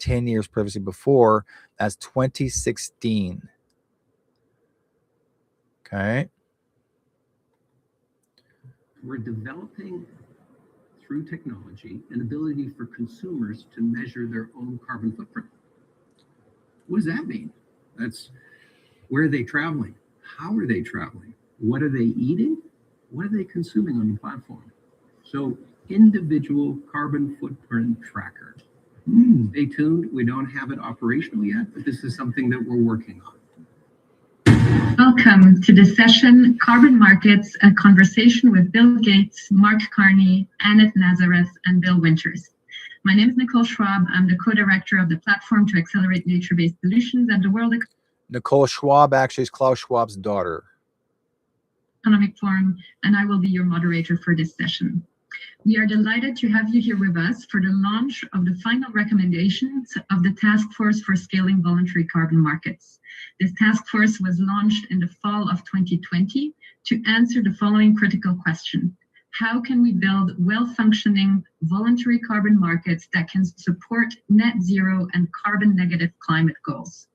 10 years previously before. That's 2016. Okay. We're developing through technology an ability for consumers to measure their own carbon footprint. What does that mean? That's where are they traveling? How are they traveling? What are they eating? What are they consuming on the platform? So individual carbon footprint tracker. Stay tuned. We don't have it operational yet, but this is something that we're working on. Welcome to the session, Carbon Markets, a conversation with Bill Gates, Mark Carney, Annette Nazareth, and Bill Winters. My name is Nicole Schwab. I'm the co-director of the Platform to Accelerate Nature-Based Solutions at the World Nicole Schwab actually is Klaus Schwab's daughter. Economic Forum, and I will be your moderator for this session. We are delighted to have you here with us for the launch of the final recommendations of the Task Force for Scaling Voluntary Carbon Markets. This task force was launched in the fall of 2020 to answer the following critical question. How can we build well-functioning voluntary carbon markets that can support net zero and carbon negative climate goals?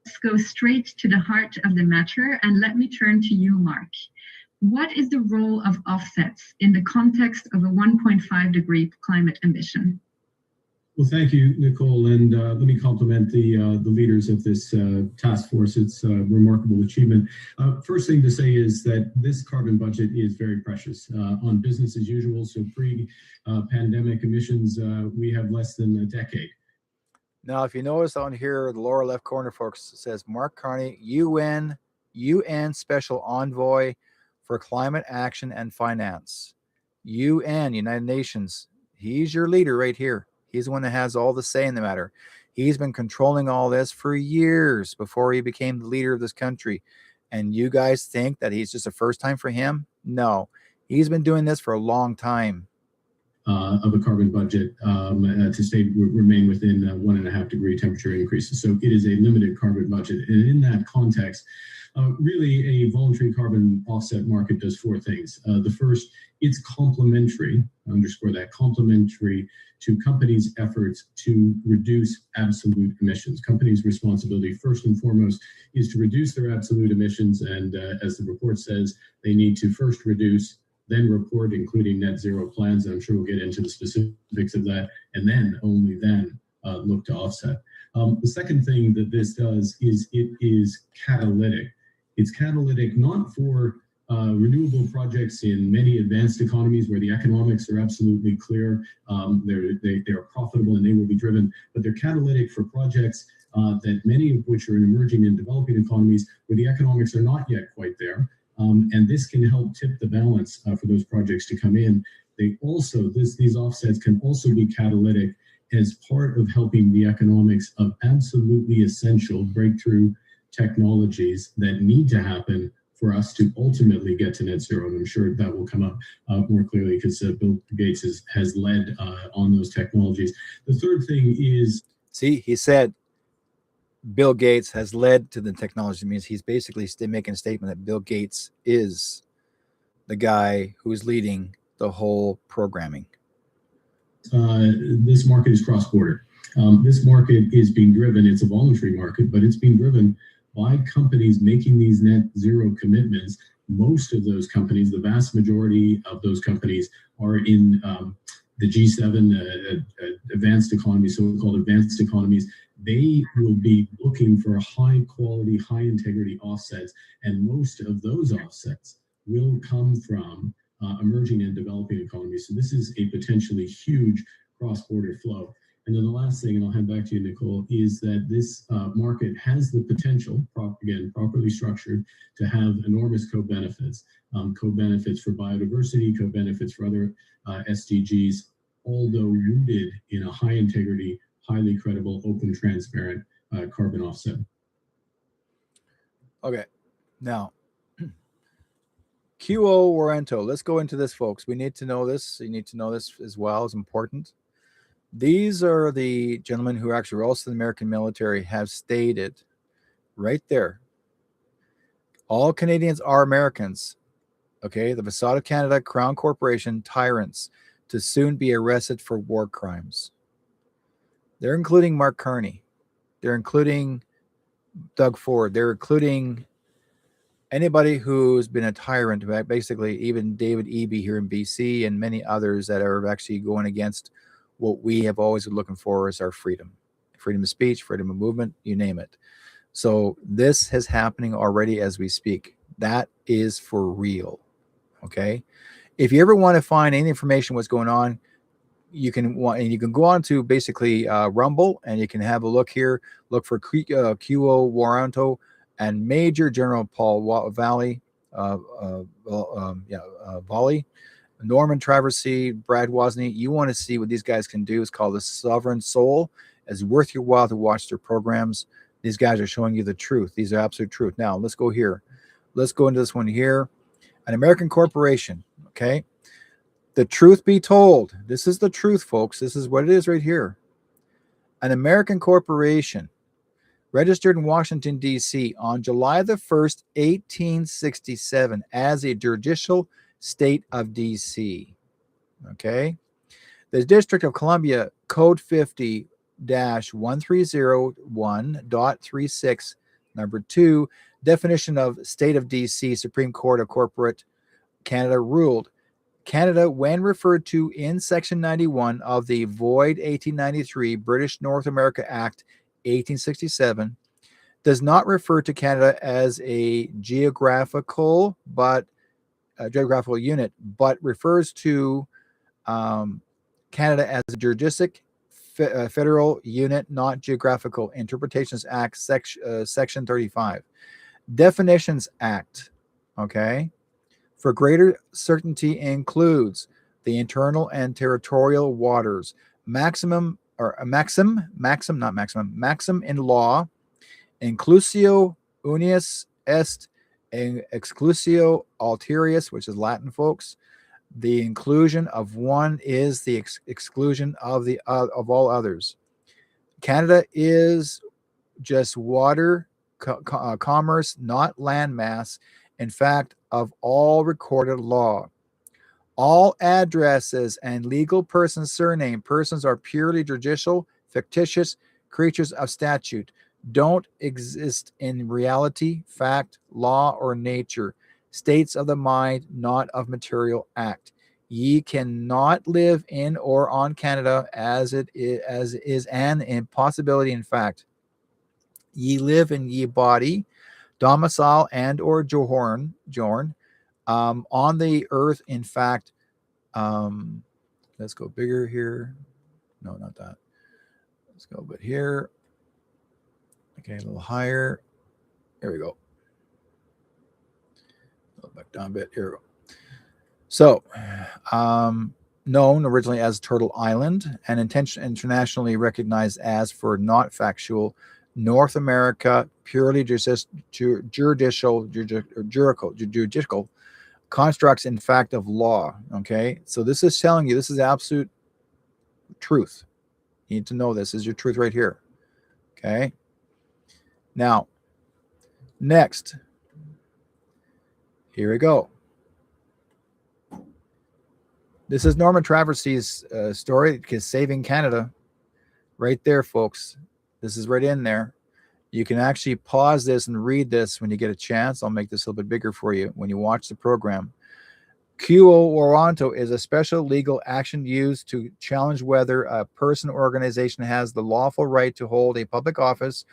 Let's go straight to the heart of the matter, and let me turn to you, Mark. What is the role of offsets in the context of a 1.5 degree climate ambition? Well, thank you, Nicole, and let me compliment the leaders of this task force. It's a remarkable achievement. First thing to say is that this carbon budget is very precious. On business as usual, so pre-pandemic emissions, we have less than a decade. Now, if you notice on here, the lower left corner, folks, it says Mark Carney, UN Special Envoy for Climate Action and Finance. UN, United Nations. He's your leader right here. He's the one that has all the say in the matter. He's been controlling all this for years before he became the leader of this country. And you guys think that he's just a first time for him? No, he's been doing this for a long time. Of a carbon budget to remain within 1.5 degree temperature increases. So it is a limited carbon budget. And in that context, really a voluntary carbon offset market does four things. The first, it's complementary, underscore that, complementary to companies' efforts to reduce absolute emissions. Companies' responsibility, first and foremost, is to reduce their absolute emissions. And as the report says, they need to first reduce, then report, including net zero plans. And I'm sure we'll get into the specifics of that. And then, only then, look to offset. The second thing that this does is it is catalytic. It's catalytic not for renewable projects in many advanced economies where the economics are absolutely clear, they are profitable and they will be driven, but they're catalytic for projects that many of which are in emerging and developing economies where the economics are not yet quite there. And this can help tip the balance for those projects to come in. They also, these offsets can also be catalytic as part of helping the economics of absolutely essential breakthrough technologies that need to happen for us to ultimately get to net zero. And I'm sure that will come up more clearly because Bill Gates has led on those technologies. The third thing is... See, he said Bill Gates has led to the technology. It means he's basically making a statement that Bill Gates is the guy who's leading the whole programming. This market is cross-border. This market is being driven, it's a voluntary market, but it's being driven by companies making these net zero commitments. Most of those companies, the vast majority of those companies are in the G7 advanced economies, so-called advanced economies. They will be looking for high quality, high integrity offsets. And most of those offsets will come from emerging and developing economies. So this is a potentially huge cross-border flow. And then the last thing, and I'll hand back to you, Nicole, is that this market has the potential, again, properly structured, to have enormous co-benefits. Co-benefits for biodiversity, co-benefits for other SDGs, although rooted in a high integrity, highly credible, open, transparent carbon offset. Okay, now, QO Warrento. Let's go into this, folks. We need to know this. You need to know this as well. It's important. These are the gentlemen who actually are also in the American military have stated right there. All Canadians are Americans. Okay, the facade of Canada, Crown Corporation, tyrants to soon be arrested for war crimes. They're including Mark Carney. They're including Doug Ford. They're including anybody who's been a tyrant, basically even David Eby here in BC and many others that are actually going against what we have always been looking for is our freedom. Freedom of speech, freedom of movement, you name it. So this is happening already as we speak. That is for real, okay? If you ever want to find any information what's going on, you can go on to basically Rumble, and you can have a look here. Look for Q.O. Waranto and Major General Paul Valley, Volley, Norman Traversy, Brad Wozni. You want to see what these guys can do. It's called the Sovereign Soul. It's worth your while to watch their programs. These guys are showing you the truth. These are absolute truth. Now, let's go here. Let's go into this one here. An American corporation, okay? The truth be told, this is the truth, folks. This is what it is right here. An American corporation registered in Washington, D.C. on July the 1st, 1867 as a judicial state of D.C., okay? The District of Columbia Code 50-1301.36, number 2, definition of State of D.C., Supreme Court of Corporate Canada ruled, Canada, when referred to in Section 91 of the void 1893 British North America Act 1867, does not refer to Canada as a geographical unit, but refers to Canada as a juristic federal unit, not geographical. Interpretations Act, Section 35. Definitions Act, okay, for greater certainty includes the internal and territorial waters, maxim in law, inclusio unius est exclusio alterius, which is Latin, folks. The inclusion of one is the exclusion of all others. Canada is just water commerce, not land mass. In fact, of all recorded law, all addresses and legal persons' surname persons are purely judicial, fictitious creatures of statute, don't exist in reality, fact, law, or nature, states of the mind, not of material act. Ye cannot live in or on Canada as is an impossibility in fact. Ye live in ye body, domicile, and or journ on the earth. In fact, let's go bigger here. No, not that. Let's go a bit here. Okay, a little higher. Here we go. A little back down a bit. Here we go. So, known originally as Turtle Island and internationally recognized as, for not factual, North America, purely judicial constructs, in fact, of law. Okay, so this is telling you, this is absolute truth. You need to know this is your truth right here. Okay, now, next, here we go. This is Norman Traversy's story, because Saving Canada, right there, folks. This is right in there. You can actually pause this and read this when you get a chance. I'll make this a little bit bigger for you when you watch the program. Quo warranto is a special legal action used to challenge whether a person or organization has the lawful right to hold a public office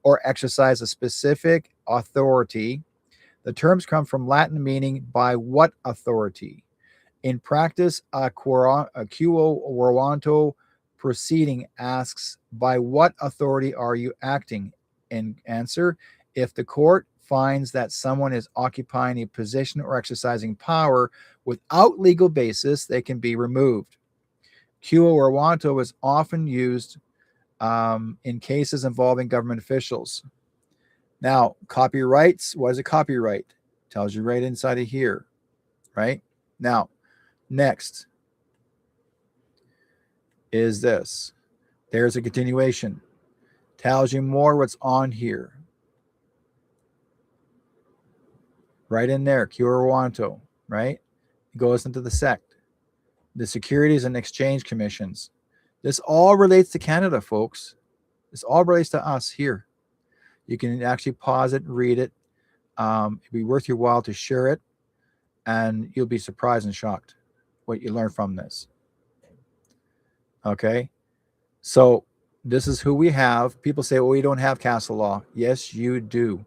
or exercise a specific authority. The terms come from Latin meaning by what authority. In practice, a quo warranto proceeding asks, by what authority are you acting? And answer, if the court finds that someone is occupying a position or exercising power without legal basis, they can be removed. Quo warranto is often used in cases involving government officials. Now, copyrights, what is a copyright? Tells you right inside of here, right? Now, next is this. There's a continuation. Tells you more what's on here. Right in there, quo warranto, right? It goes into the sect. The Securities and Exchange Commissions. This all relates to Canada, folks. This all relates to us here. You can actually pause it and read it. It'd be worth your while to share it, and you'll be surprised and shocked what you learn from this. Okay, so this is who we have. People say, well, we don't have castle law. Yes, you do.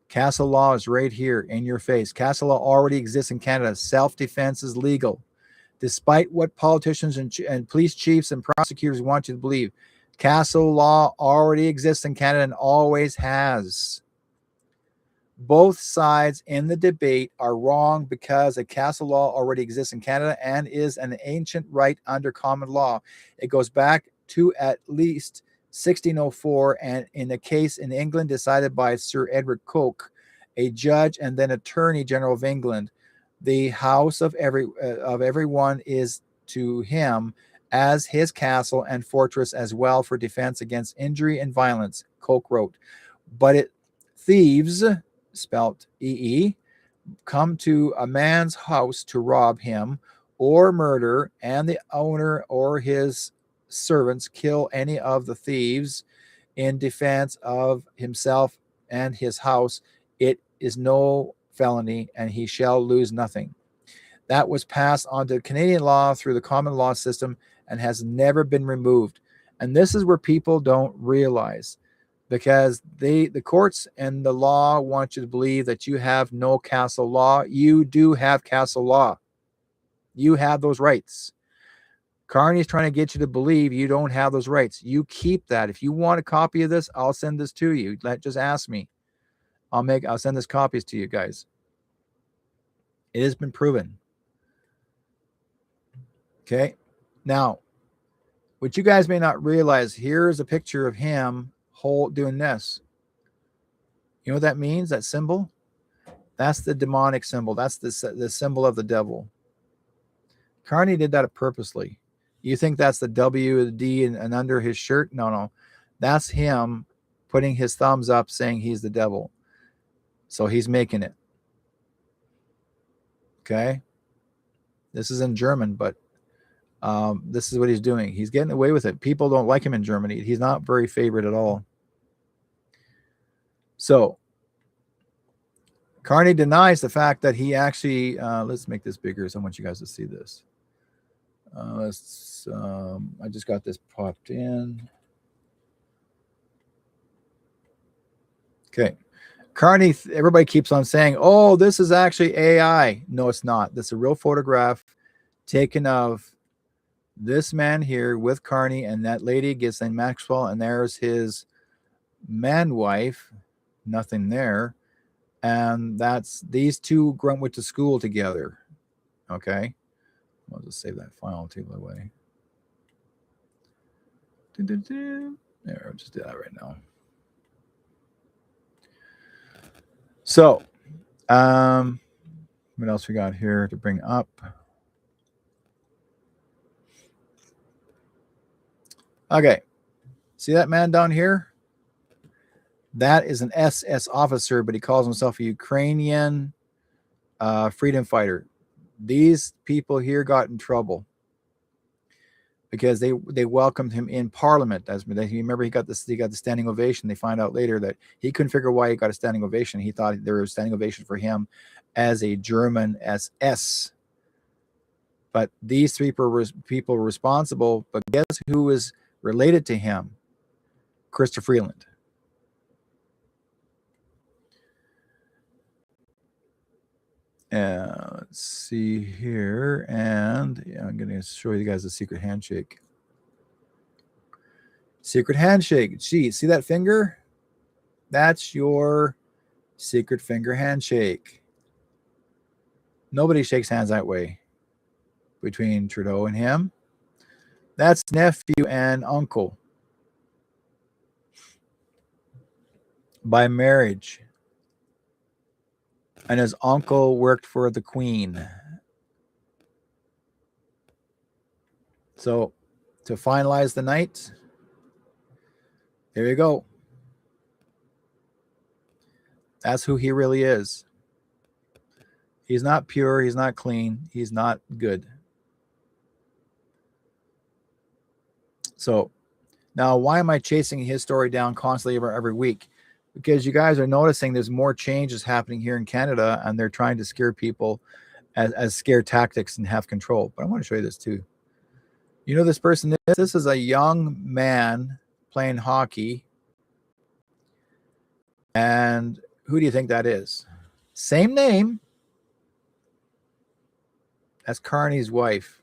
Castle law is right here in your face. Castle law already exists in Canada. Self-defense is legal. Despite what politicians and police chiefs and prosecutors want you to believe, castle law already exists in Canada and always has. Both sides in the debate are wrong because a castle law already exists in Canada and is an ancient right under common law. It goes back to at least 1604, and in a case in England decided by Sir Edward Coke, a judge and then Attorney General of England. The house of everyone is to him as his castle and fortress as well for defense against injury and violence, Coke wrote. But thieves, spelt E-E, come to a man's house to rob him or murder, and the owner or his servants kill any of the thieves in defense of himself and his house, it is no felony, and he shall lose nothing. That was passed onto Canadian law through the common law system and has never been removed. And this is where people don't realize, because the courts and the law want you to believe that you have no castle law. You do have castle law. You have those rights. Carney is trying to get you to believe you don't have those rights. You keep that. If you want a copy of this, I'll send this to you. Just ask me. I'll send this copies to you guys. It has been proven. Okay. Now, what you guys may not realize, here's a picture of him doing this. You know what that means? That symbol? That's the demonic symbol. That's the symbol of the devil. Carney did that purposely. You think that's the W, the D, and under his shirt? No. That's him putting his thumbs up saying he's the devil. So he's making it. Okay. This is in German, but this is what he's doing. He's getting away with it. People don't like him in Germany. He's not very favored at all. So Carney denies the fact that he actually, let's make this bigger. So I want you guys to see this. I just got this popped in. Okay. Carney, everybody keeps on saying, oh, this is actually AI. No, it's not. This is a real photograph taken of this man here with Carney and that lady, Ghislaine Maxwell, and there's his man wife, nothing there. And that's these two went to school together. Okay. I'll just save that file too, by the way. There, I'll just do that right now. So, what else we got here to bring up? Okay. See that man down here? That is an SS officer, but he calls himself a Ukrainian freedom fighter. These people here got in trouble because they welcomed him in Parliament. As you remember, he got the standing ovation. They find out later that he couldn't figure why he got a standing ovation. He thought there was a standing ovation for him as a German SS. But these three people were responsible. But guess who was related to him? Christopher Freeland. Let's see here. And yeah, I'm going to show you guys the secret handshake. Secret handshake. Gee, see that finger? That's your secret finger handshake. Nobody shakes hands that way between Trudeau and him. That's nephew and uncle by marriage. And his uncle worked for the Queen. So to finalize the night, here you go. That's who he really is. He's not pure. He's not clean. He's not good. So now why am I chasing his story down constantly every week? Because you guys are noticing there's more changes happening here in Canada, and they're trying to scare people as scare tactics and have control. But I want to show you this too. You know this person is? This is a young man playing hockey. And Who do you think that is? Same name. That's Carney's wife.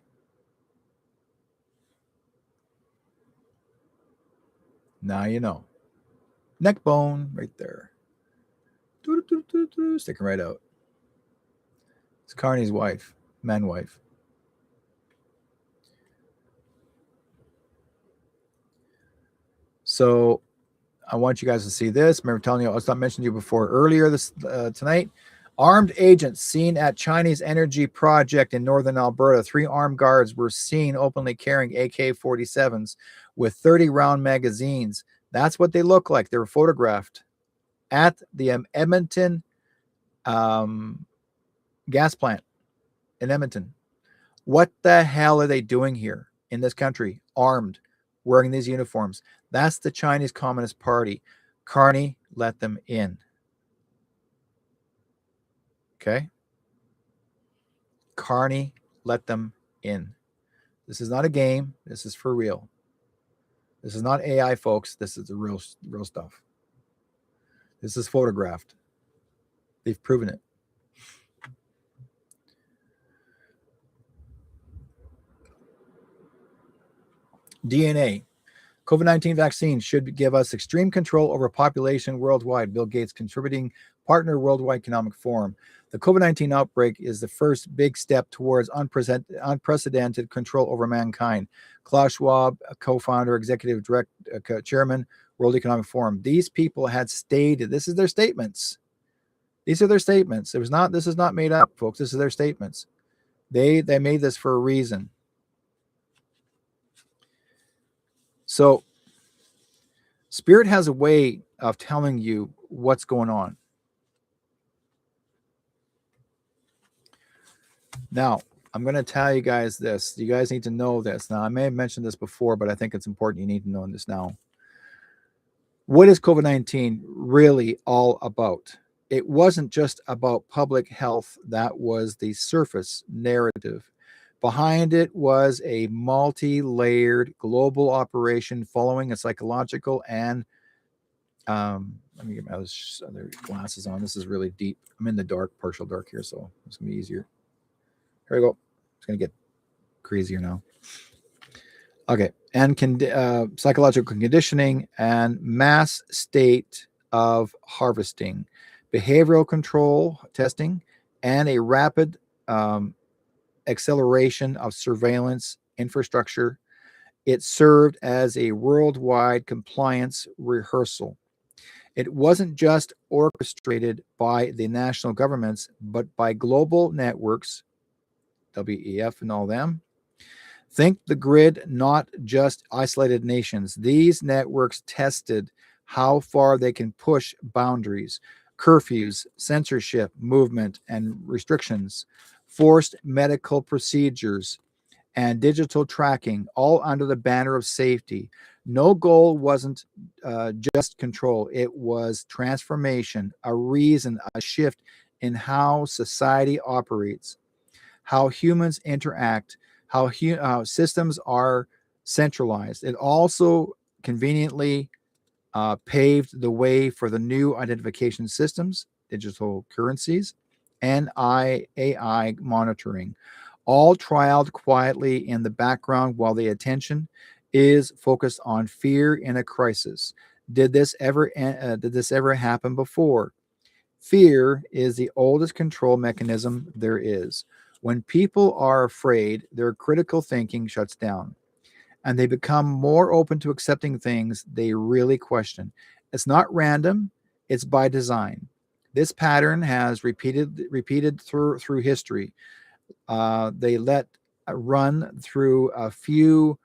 Now you know. Neck bone right there. Sticking right out. It's Carney's wife, man wife. So I want you guys to see this. Remember telling you, I was not mentioning you before earlier this tonight. Armed agents seen at Chinese energy project in northern Alberta. 3 armed guards were seen openly carrying AK-47s with 30-round magazines. That's what they look like. They were photographed at the Edmonton gas plant in Edmonton. What the hell are they doing here in this country? Armed, wearing these uniforms. That's the Chinese Communist Party. Carney let them in. Okay? Carney let them in. This is not a game. This is for real. This is not AI, folks. This is the real stuff. This is photographed. They've proven it. DNA. COVID-19 vaccine should give us extreme control over population worldwide. Bill Gates, contributing partner, Worldwide Economic Forum. The COVID-19 outbreak is the first big step towards unprecedented control over mankind. Klaus Schwab, co-founder, executive chairman, World Economic Forum. These people had stated, this is their statements. These are their statements. This is not made up, folks. This is their statements. They made this for a reason. So Spirit has a way of telling you what's going on. Now, I'm going to tell you guys this. You guys need to know this. Now, I may have mentioned this before, but I think it's important you need to know this now. What is COVID-19 really all about? It wasn't just about public health. That was the surface narrative. Behind it was a multi-layered global operation following a psychological and let me get my other glasses on. This is really deep. I'm in the dark, partial dark here, so it's going to be easier. Here we go. It's going to get crazier now. Okay. And psychological conditioning and mass state of harvesting, behavioral control testing, and a rapid acceleration of surveillance infrastructure. It served as a worldwide compliance rehearsal. It wasn't just orchestrated by the national governments, but by global networks, WEF and all them. Think the grid, not just isolated nations. These networks tested how far they can push boundaries, curfews, censorship, movement, and restrictions, forced medical procedures, and digital tracking, all under the banner of safety. No goal wasn't just control. It was transformation, a reason, a shift in how society operates, how humans interact, how systems are centralized. It also conveniently paved the way for the new identification systems, digital currencies, and AI monitoring, all trialed quietly in the background while the attention is focused on fear in a crisis. Did this ever happen before? Fear is the oldest control mechanism there is. When people are afraid, their critical thinking shuts down, and they become more open to accepting things they really question. It's not random, it's by design. This pattern has repeated through history. They let run through a few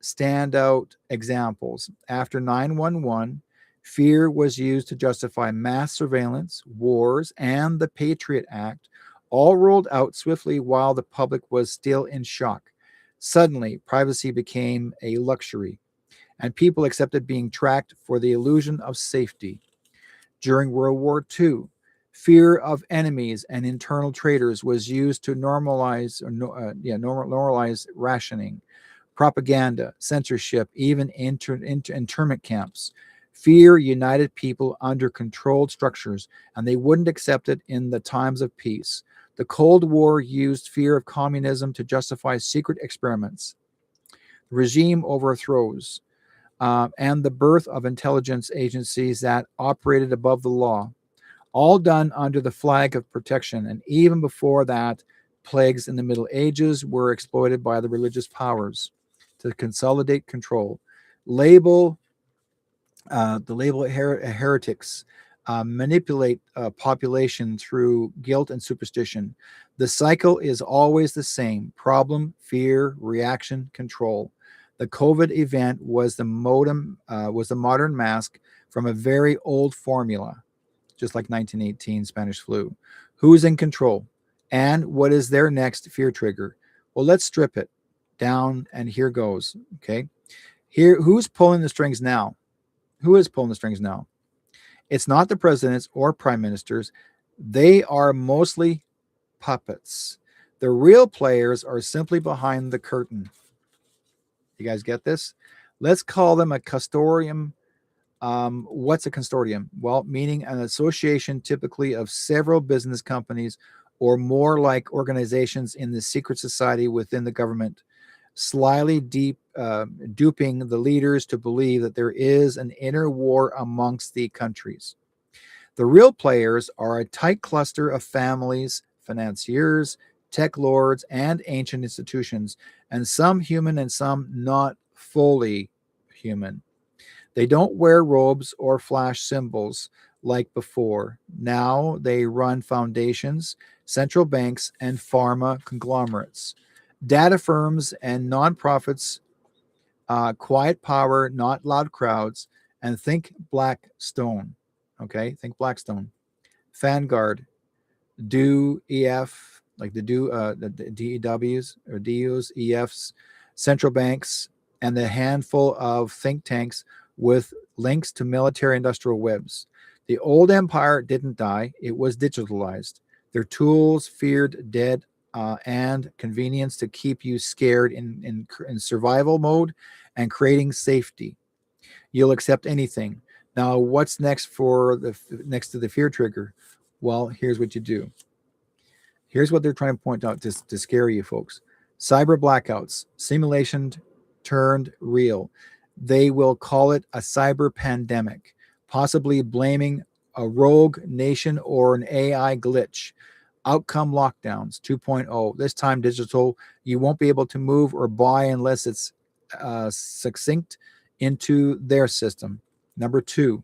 standout examples. After 9/11, fear was used to justify mass surveillance, wars, and the Patriot Act, all rolled out swiftly while the public was still in shock. Suddenly, privacy became a luxury, and people accepted being tracked for the illusion of safety. During World War II, fear of enemies and internal traitors was used to normalize rationing, propaganda, censorship, even internment camps. Fear united people under controlled structures, and they wouldn't accept it in the times of peace. The Cold War used fear of communism to justify secret experiments, regime overthrows, and the birth of intelligence agencies that operated above the law, all done under the flag of protection. And even before that, plagues in the Middle Ages were exploited by the religious powers to consolidate control. Label heretics, manipulate population through guilt and superstition. The cycle is always the same: problem, fear, reaction, control. The COVID event was the modern mask from a very old formula, just like 1918 Spanish flu. Who's in control? And what is their next fear trigger? Well, let's strip it down, and here goes. Okay. Here, who's pulling the strings now? Who is pulling the strings now? It's not the presidents or prime ministers. They are mostly puppets. The real players are simply behind the curtain. You guys get this? Let's call them a consortium. What's a consortium? Well, meaning an association typically of several business companies, or more like organizations in the secret society within the government, slyly duping the leaders to believe that there is an inner war amongst the countries. The real players are a tight cluster of families, financiers, tech lords, and ancient institutions, and some human and some not fully human. They don't wear robes or flash symbols like before. Now they run foundations, central banks, and pharma conglomerates. Data firms and nonprofits, quiet power, not loud crowds, and think Blackstone. Okay, think Blackstone. Vanguard, do EF, like the DEWs or DUs, EFs, central banks, and the handful of think tanks with links to military industrial webs. The old empire didn't die, it was digitalized. Their tools feared dead and convenience to keep you scared in survival mode and creating safety. You'll accept anything. Now, what's next next to the fear trigger? Well, here's what you do. Here's what they're trying to point out to scare you folks. Cyber blackouts, simulation turned real. They will call it a cyber pandemic, possibly blaming a rogue nation or an AI glitch. Outcome lockdowns 2.0, this time digital. You won't be able to move or buy unless it's succinct into their system. Number 2,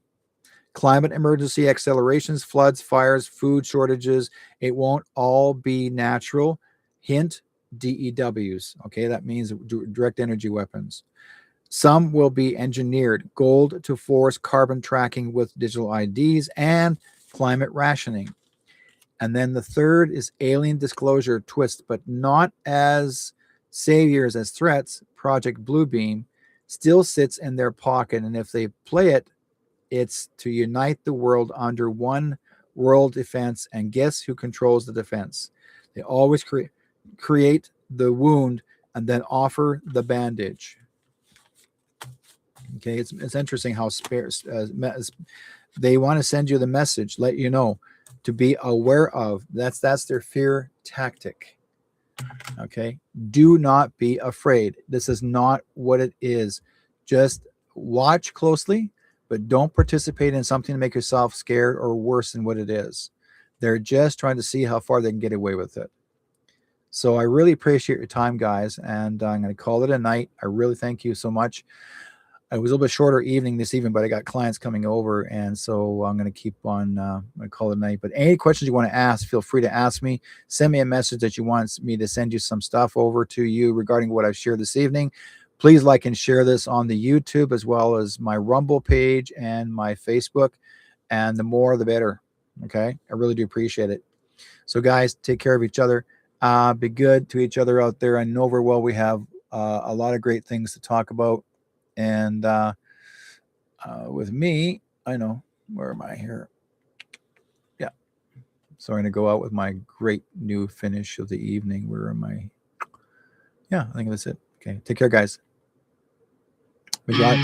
climate emergency accelerations, floods, fires, food shortages. It won't all be natural. Hint, DEWs. Okay, that means direct energy weapons. Some will be engineered. Gold to force carbon tracking with digital IDs and climate rationing. And then the third is alien disclosure twist, but not as saviors as threats. Project Bluebeam still sits in their pocket, and if they play it, it's to unite the world under one world defense. And guess who controls the defense? They always create the wound and then offer the bandage. Okay, it's interesting how they want to send you the message, let you know, to be aware of. That's their fear tactic. Okay, do not be afraid. This is not what it is. Just watch closely, but don't participate in something to make yourself scared or worse than what it is. They're just trying to see how far they can get away with it. So I really appreciate your time, guys, and I'm going to call it a night. I really thank you so much. It was a little bit shorter evening this evening, but I got clients coming over, and so I'm going to keep on. I'm going to call it a night. But any questions you want to ask, feel free to ask me. Send me a message that you want me to send you some stuff over to you regarding what I've shared this evening. Please like and share this on the YouTube as well as my Rumble page and my Facebook. And the more, the better. Okay, I really do appreciate it. So, guys, take care of each other. Be good to each other out there. I know very well we have a lot of great things to talk about. And with me, I know, where am I here? Yeah. So I'm going to go out with my great new finish of the evening. Where am I? Yeah, I think that's it. Okay. Take care, guys. We got